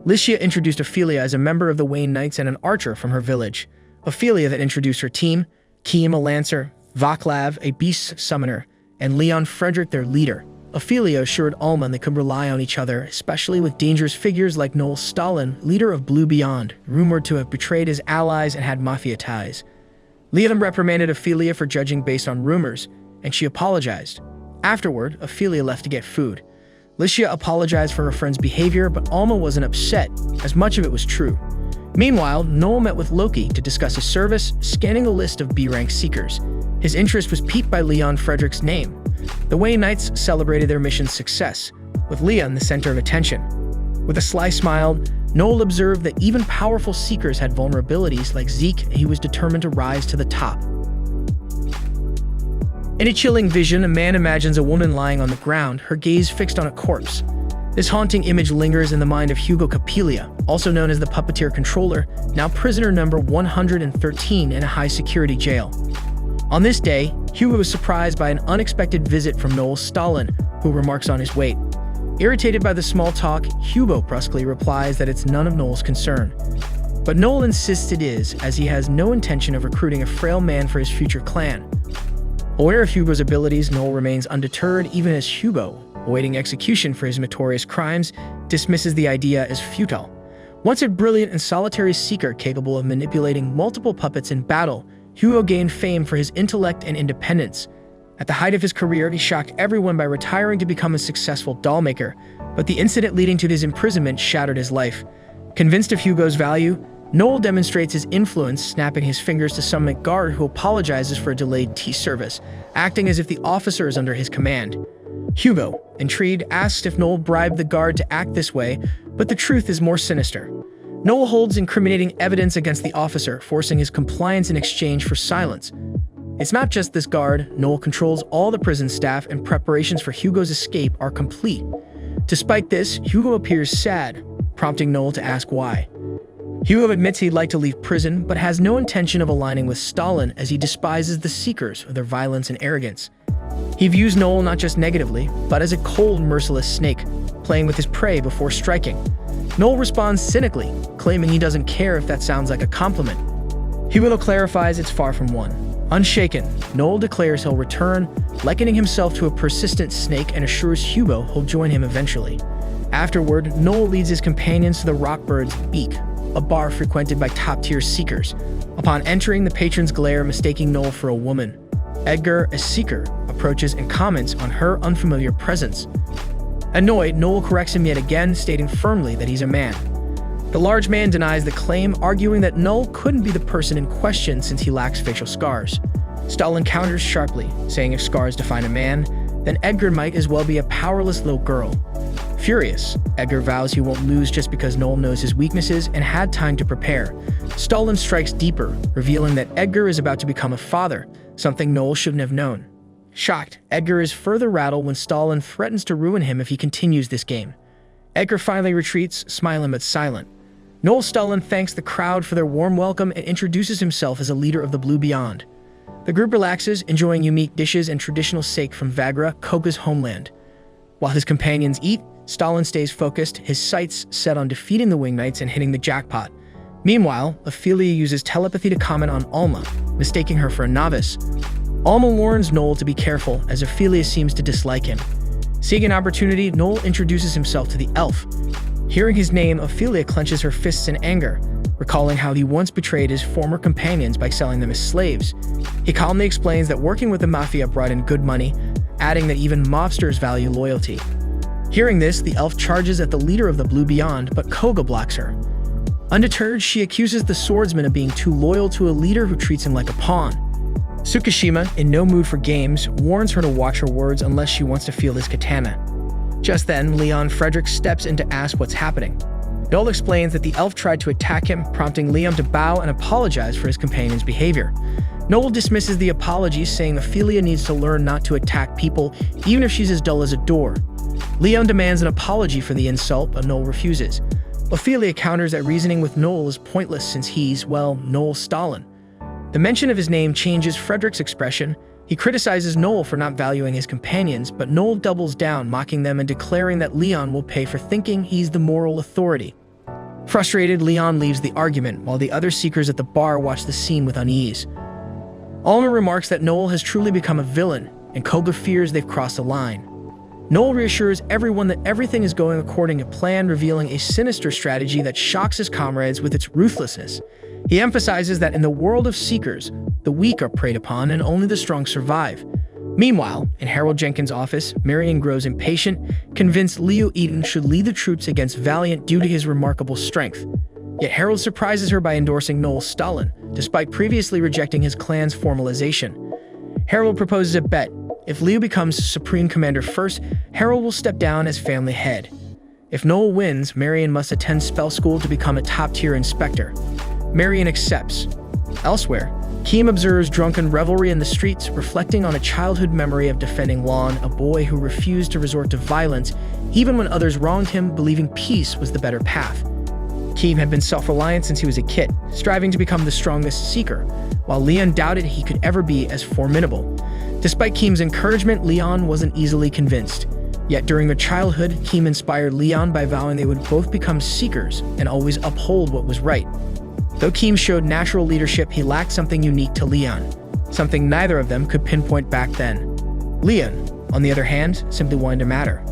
Speaker 1: Licia introduced Ophelia as a member of the Wayne Knights and an archer from her village. Ophelia then introduced her team, Kiem a lancer, Vaclav a beast summoner, and Leon Frederick their leader. Ophelia assured Alma they could rely on each other, especially with dangerous figures like Noel Stalin, leader of Blue Beyond, rumored to have betrayed his allies and had mafia ties. Leon reprimanded Ophelia for judging based on rumors, and she apologized. Afterward, Ophelia left to get food. Licia apologized for her friend's behavior, but Alma wasn't upset, as much of it was true. Meanwhile, Noel met with Loki to discuss his service, scanning a list of B-rank seekers. His interest was piqued by Leon Frederick's name. The Wayne Knights celebrated their mission's success, with Leon the center of attention. With a sly smile, Noel observed that even powerful seekers had vulnerabilities like Zeke, and he was determined to rise to the top. In a chilling vision, a man imagines a woman lying on the ground, her gaze fixed on a corpse. This haunting image lingers in the mind of Hugo Capilia, also known as the Puppeteer Controller, now prisoner number 113 in a high-security jail. On this day, Hugo was surprised by an unexpected visit from Noel Stalin, who remarks on his weight. Irritated by the small talk, Hugo brusquely replies that it's none of Noel's concern. But Noel insists it is, as he has no intention of recruiting a frail man for his future clan. Aware of Hugo's abilities, Noel remains undeterred even as Hugo, awaiting execution for his notorious crimes, dismisses the idea as futile. Once a brilliant and solitary seeker capable of manipulating multiple puppets in battle, Hugo gained fame for his intellect and independence. At the height of his career, he shocked everyone by retiring to become a successful dollmaker, but the incident leading to his imprisonment shattered his life. Convinced of Hugo's value, Noel demonstrates his influence, snapping his fingers to summon a guard who apologizes for a delayed tea service, acting as if the officer is under his command. Hugo, intrigued, asks if Noel bribed the guard to act this way, but the truth is more sinister. Noel holds incriminating evidence against the officer, forcing his compliance in exchange for silence. It's not just this guard. Noel controls all the prison staff, and preparations for Hugo's escape are complete. Despite this, Hugo appears sad, prompting Noel to ask why. Hugo admits he'd like to leave prison, but has no intention of aligning with Stalin, as he despises the Seekers for their violence and arrogance. He views Noel not just negatively, but as a cold, merciless snake, playing with his prey before striking. Noel responds cynically, claiming he doesn't care if that sounds like a compliment. Hugo clarifies it's far from one. Unshaken, Noel declares he'll return, likening himself to a persistent snake, and assures Hugo he'll join him eventually. Afterward, Noel leads his companions to the Rockbird's Beak, a bar frequented by top-tier seekers. Upon entering, the patrons glare, mistaking Noel for a woman. Edgar, a seeker, approaches and comments on her unfamiliar presence. Annoyed, Noel corrects him yet again, stating firmly that he's a man. The large man denies the claim, arguing that Noel couldn't be the person in question since he lacks facial scars. Stalin counters sharply, saying if scars define a man, then Edgar might as well be a powerless little girl. Furious, Edgar vows he won't lose just because Noel knows his weaknesses and had time to prepare. Stalin strikes deeper, revealing that Edgar is about to become a father, something Noel shouldn't have known. Shocked, Edgar is further rattled when Stalin threatens to ruin him if he continues this game. Edgar finally retreats, smiling but silent. Noel Stalin thanks the crowd for their warm welcome and introduces himself as a leader of the Blue Beyond. The group relaxes, enjoying unique dishes and traditional sake from Vagra, Koga's homeland. While his companions eat, Stalin stays focused, his sights set on defeating the Wing Knights and hitting the jackpot. Meanwhile, Ophelia uses telepathy to comment on Alma, mistaking her for a novice. Alma warns Noel to be careful, as Ophelia seems to dislike him. Seeing an opportunity, Noel introduces himself to the elf. Hearing his name, Ophelia clenches her fists in anger, recalling how he once betrayed his former companions by selling them as slaves. He calmly explains that working with the mafia brought in good money, adding that even mobsters value loyalty. Hearing this, the elf charges at the leader of the Blue Beyond, but Koga blocks her. Undeterred, she accuses the swordsman of being too loyal to a leader who treats him like a pawn. Tsukishima, in no mood for games, warns her to watch her words unless she wants to feel his katana. Just then, Leon Frederick steps in to ask what's happening. Noel explains that the elf tried to attack him, prompting Liam to bow and apologize for his companion's behavior. Noel dismisses the apology, saying Ophelia needs to learn not to attack people, even if she's as dull as a door. Leon demands an apology for the insult, but Noel refuses. Ophelia counters that reasoning with Noel is pointless since he's, well, Noel Stalin. The mention of his name changes Frederick's expression. He criticizes Noel for not valuing his companions, but Noel doubles down, mocking them and declaring that Leon will pay for thinking he's the moral authority. Frustrated, Leon leaves the argument, while the other seekers at the bar watch the scene with unease. Alma remarks that Noel has truly become a villain, and Koga fears they've crossed a line. Noel reassures everyone that everything is going according to plan, revealing a sinister strategy that shocks his comrades with its ruthlessness. He emphasizes that in the world of seekers, the weak are preyed upon and only the strong survive. Meanwhile, in Harold Jenkins' office, Marion grows impatient, convinced Leo Eaton should lead the troops against Valiant due to his remarkable strength. Yet Harold surprises her by endorsing Noel Stalin, despite previously rejecting his clan's formalization. Harold proposes a bet. If Leo becomes Supreme Commander first, Harold will step down as family head. If Noel wins, Marion must attend spell school to become a top-tier inspector. Marion accepts. Elsewhere, Keem observes drunken revelry in the streets, reflecting on a childhood memory of defending Lon, a boy who refused to resort to violence even when others wronged him, believing peace was the better path. Keem had been self-reliant since he was a kid, striving to become the strongest seeker, while Leon doubted he could ever be as formidable. Despite Keem's encouragement, Leon wasn't easily convinced. Yet during their childhood, Keem inspired Leon by vowing they would both become seekers and always uphold what was right. Though Keem showed natural leadership, he lacked something unique to Leon, something neither of them could pinpoint back then. Leon, on the other hand, simply wanted to matter.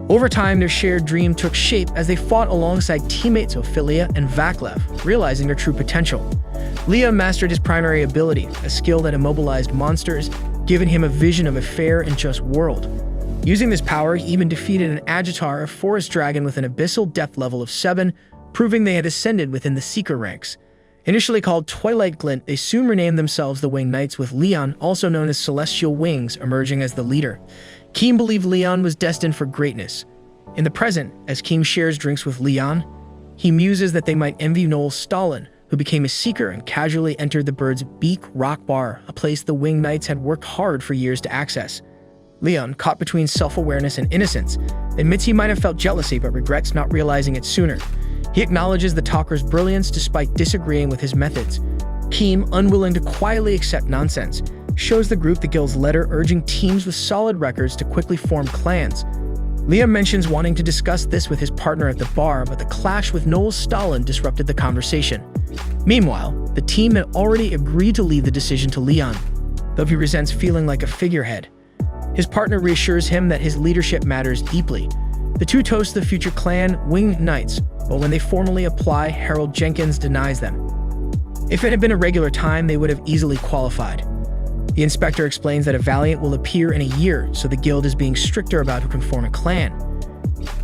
Speaker 1: Over time, their shared dream took shape as they fought alongside teammates Ophelia and Vaclav, realizing their true potential. Leon mastered his primary ability, a skill that immobilized monsters, giving him a vision of a fair and just world. Using this power, he even defeated an Agitar, a forest dragon with an abyssal depth level of 7, proving they had ascended within the Seeker ranks. Initially called Twilight Glint, they soon renamed themselves the Winged Knights, with Leon, also known as Celestial Wings, emerging as the leader. Keem believed Leon was destined for greatness. In the present, as Keem shares drinks with Leon, he muses that they might envy Noel Stalin, who became a seeker and casually entered the Bird's Beak Rock Bar, a place the Winged Knights had worked hard for years to access. Leon, caught between self-awareness and innocence, admits he might have felt jealousy but regrets not realizing it sooner. He acknowledges the talker's brilliance despite disagreeing with his methods. Keem, unwilling to quietly accept nonsense, shows the group the guild's letter, urging teams with solid records to quickly form clans. Liam mentions wanting to discuss this with his partner at the bar, but the clash with Noel Stalin disrupted the conversation. Meanwhile, the team had already agreed to leave the decision to Leon, though he resents feeling like a figurehead. His partner reassures him that his leadership matters deeply. The two toast the future clan, Winged Knights, but when they formally apply, Harold Jenkins denies them. If it had been a regular time, they would have easily qualified. The inspector explains that a Valiant will appear in a year, so the guild is being stricter about who can form a clan.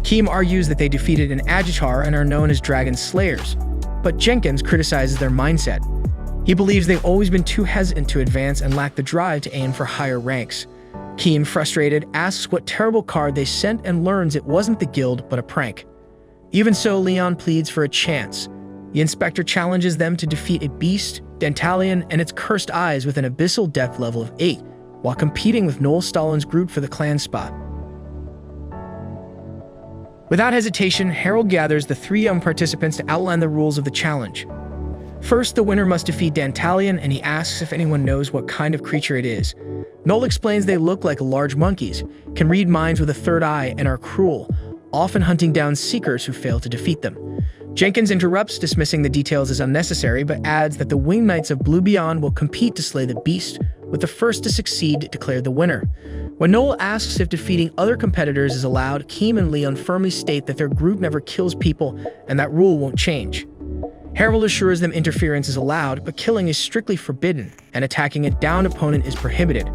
Speaker 1: Keem argues that they defeated an Agitar and are known as Dragon Slayers, but Jenkins criticizes their mindset. He believes they've always been too hesitant to advance and lack the drive to aim for higher ranks. Keem, frustrated, asks what terrible card they sent and learns it wasn't the guild but a prank. Even so, Leon pleads for a chance. The inspector challenges them to defeat a beast, Dantalion, and its cursed eyes with an abyssal depth level of 8, while competing with Noel Stalin's group for the clan spot. Without hesitation, Harold gathers the 3 young participants to outline the rules of the challenge. First, the winner must defeat Dantalion, and he asks if anyone knows what kind of creature it is. Noel explains they look like large monkeys, can read minds with a third eye, and are cruel, often hunting down seekers who fail to defeat them. Jenkins interrupts, dismissing the details as unnecessary, but adds that the Winged Knights of Blue Beyond will compete to slay the beast, with the first to succeed declared the winner. When Noel asks if defeating other competitors is allowed, Keem and Leon firmly state that their group never kills people and that rule won't change. Harold assures them interference is allowed, but killing is strictly forbidden, and attacking a downed opponent is prohibited.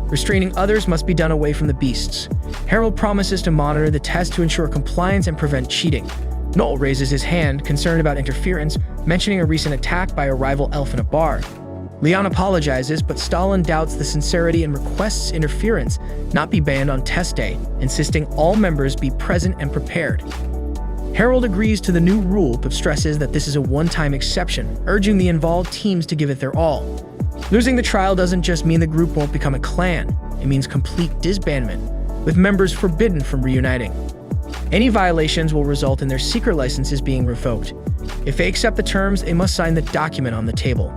Speaker 1: Restraining others must be done away from the beasts. Harold promises to monitor the test to ensure compliance and prevent cheating. Noel raises his hand, concerned about interference, mentioning a recent attack by a rival elf in a bar. Leon apologizes, but Stalin doubts the sincerity and requests interference not be banned on test day, insisting all members be present and prepared. Harold agrees to the new rule, but stresses that this is a one-time exception, urging the involved teams to give it their all. Losing the trial doesn't just mean the group won't become a clan, it means complete disbandment, with members forbidden from reuniting. Any violations will result in their secret licenses being revoked. If they accept the terms, they must sign the document on the table.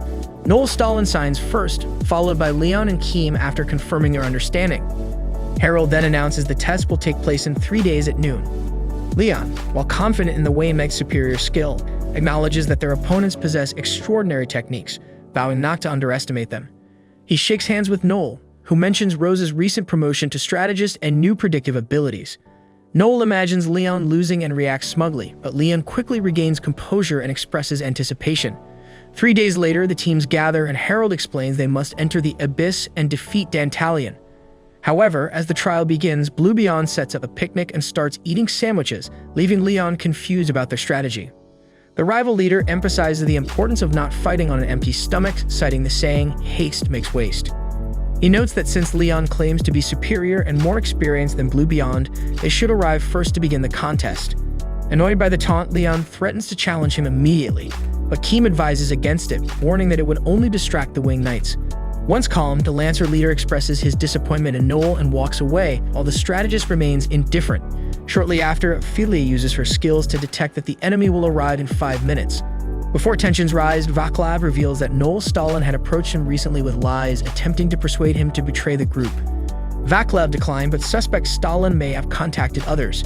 Speaker 1: Noel Stalin signs first, followed by Leon and Keem after confirming their understanding. Harold then announces the test will take place in 3 days at noon. Leon, while confident in the Wayne Knight's superior skill, acknowledges that their opponents possess extraordinary techniques, vowing not to underestimate them. He shakes hands with Noel, who mentions Rose's recent promotion to strategist and new predictive abilities. Noel imagines Leon losing and reacts smugly, but Leon quickly regains composure and expresses anticipation. 3 days later, the teams gather and Harold explains they must enter the Abyss and defeat Dantalion. However, as the trial begins, Blue Beyond sets up a picnic and starts eating sandwiches, leaving Leon confused about their strategy. The rival leader emphasizes the importance of not fighting on an empty stomach, citing the saying, "Haste makes waste." He notes that since Leon claims to be superior and more experienced than Blue Beyond, they should arrive first to begin the contest. Annoyed by the taunt, Leon threatens to challenge him immediately, but Keem advises against it, warning that it would only distract the Winged Knights. Once calmed, the Lancer leader expresses his disappointment in Noel and walks away, while the strategist remains indifferent. Shortly after, Ophelia uses her skills to detect that the enemy will arrive in 5 minutes. Before tensions rise, Vaclav reveals that Noel Stalin had approached him recently with lies, attempting to persuade him to betray the group. Vaclav declined, but suspects Stalin may have contacted others.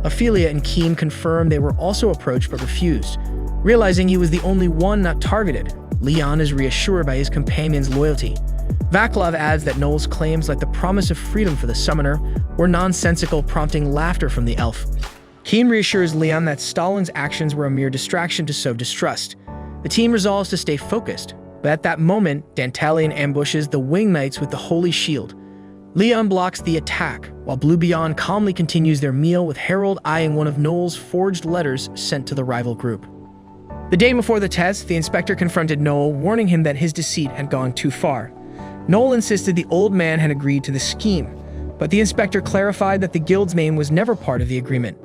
Speaker 1: Ophelia and Keem confirm they were also approached but refused. Realizing he was the only one not targeted, Leon is reassured by his companion's loyalty. Vaclav adds that Noel's claims, like the promise of freedom for the summoner, were nonsensical, prompting laughter from the elf. Keem reassures Leon that Stalin's actions were a mere distraction to sow distrust. The team resolves to stay focused, but at that moment, Dantalion ambushes the Winged Knights with the Holy Shield. Leon blocks the attack, while Blue Beyond calmly continues their meal, with Harold eyeing one of Noel's forged letters sent to the rival group. The day before the test, the inspector confronted Noel, warning him that his deceit had gone too far. Noel insisted the old man had agreed to the scheme, but the inspector clarified that the guild's name was never part of the agreement.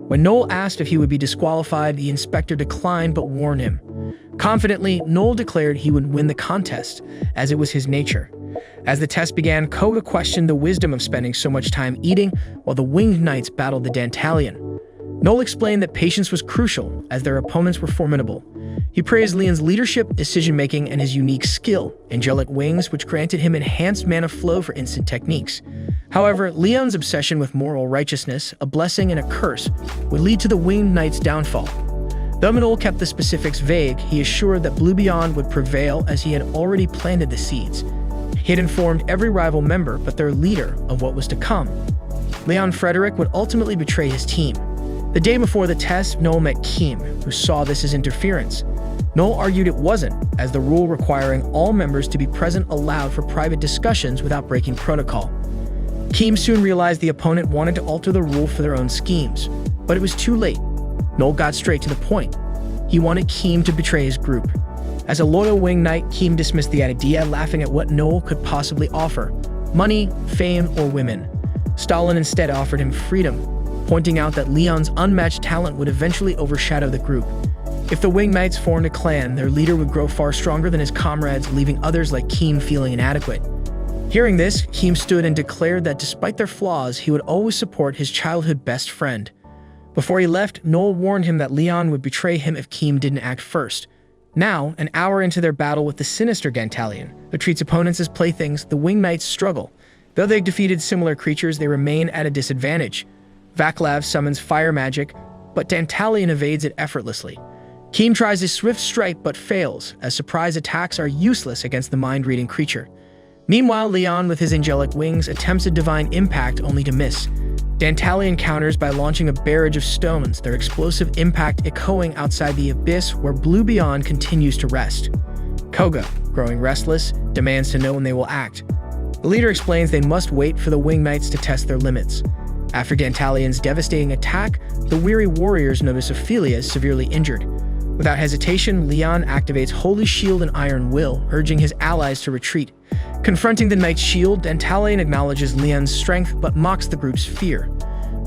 Speaker 1: When Noel asked if he would be disqualified, the inspector declined but warned him. Confidently, Noel declared he would win the contest, as it was his nature. As the test began, Koga questioned the wisdom of spending so much time eating while the Winged Knights battled the Dantalion. Noel explained that patience was crucial, as their opponents were formidable. He praised Leon's leadership, decision-making, and his unique skill, Angelic Wings, which granted him enhanced mana flow for instant techniques. However, Leon's obsession with moral righteousness, a blessing and a curse, would lead to the Winged Knight's downfall. Though Noel kept the specifics vague, he assured that Blue Beyond would prevail as he had already planted the seeds. He had informed every rival member, but their leader, of what was to come. Leon Frederick would ultimately betray his team. The day before the test, Noel met Keem, who saw this as interference. Noel argued it wasn't, as the rule requiring all members to be present allowed for private discussions without breaking protocol. Keem soon realized the opponent wanted to alter the rule for their own schemes, but it was too late. Noel got straight to the point. He wanted Keem to betray his group. As a loyal Winged Knight, Keem dismissed the idea, laughing at what Noel could possibly offer: money, fame, or women. Stalin instead offered him freedom, pointing out that Leon's unmatched talent would eventually overshadow the group. If the Winged Knights formed a clan, their leader would grow far stronger than his comrades, leaving others like Keem feeling inadequate. Hearing this, Keem stood and declared that despite their flaws, he would always support his childhood best friend. Before he left, Noel warned him that Leon would betray him if Keem didn't act first. Now, an hour into their battle with the sinister Dantalion, who treats opponents as playthings, the Winged Knights struggle. Though they defeated similar creatures, they remain at a disadvantage. Vaclav summons fire magic, but Dantalion evades it effortlessly. Keem tries a swift strike but fails, as surprise attacks are useless against the mind-reading creature. Meanwhile, Leon, with his angelic wings, attempts a divine impact only to miss. Dantalion counters by launching a barrage of stones, their explosive impact echoing outside the abyss where Blue Beyond continues to rest. Koga, growing restless, demands to know when they will act. The leader explains they must wait for the Winged Knights to test their limits. After Dantalion's devastating attack, the weary warriors notice Ophelia is severely injured. Without hesitation, Leon activates Holy Shield and Iron Will, urging his allies to retreat. Confronting the Knight's shield, Dantalion acknowledges Leon's strength but mocks the group's fear.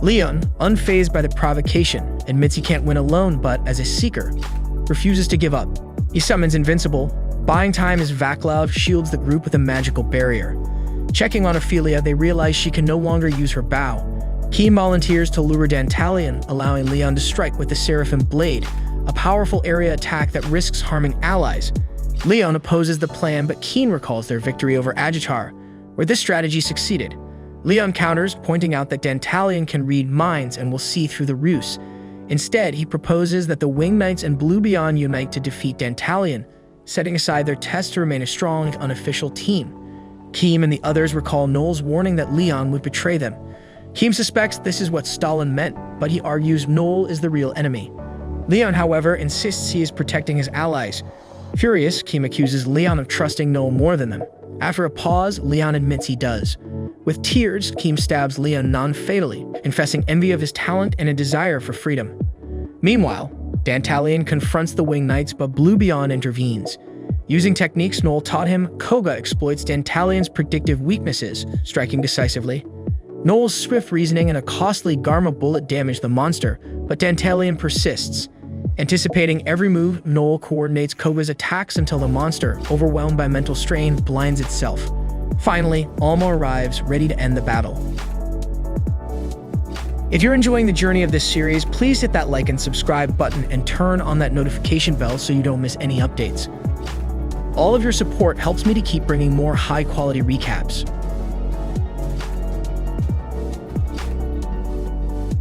Speaker 1: Leon, unfazed by the provocation, admits he can't win alone but, as a seeker, refuses to give up. He summons Invincible, buying time as Vaclav shields the group with a magical barrier. Checking on Ophelia, they realize she can no longer use her bow. Keem volunteers to lure Dantalion, allowing Leon to strike with the Seraphim Blade, a powerful area attack that risks harming allies. Leon opposes the plan, but Keen recalls their victory over Agitar, where this strategy succeeded. Leon counters, pointing out that Dantalion can read minds and will see through the ruse. Instead, he proposes that the Winged Knights and Blue Beyond unite to defeat Dantalion, setting aside their test to remain a strong, unofficial team. Keem and the others recall Noel's warning that Leon would betray them. Keem suspects this is what Stalin meant, but he argues Noel is the real enemy. Leon, however, insists he is protecting his allies. Furious, Keem accuses Leon of trusting Noel more than them. After a pause, Leon admits he does. With tears, Keem stabs Leon non-fatally, confessing envy of his talent and a desire for freedom. Meanwhile, Dantalion confronts the Winged Knights, but Blue Beyond intervenes. Using techniques Noel taught him, Koga exploits Dantalion's predictive weaknesses, striking decisively. Noel's swift reasoning and a costly Garma bullet damage the monster, but Dantalion persists. Anticipating every move, Noel coordinates Koga's attacks until the monster, overwhelmed by mental strain, blinds itself. Finally, Alma arrives, ready to end the battle. If you're enjoying the journey of this series, please hit that like and subscribe button and turn on that notification bell so you don't miss any updates. All of your support helps me to keep bringing more high-quality recaps.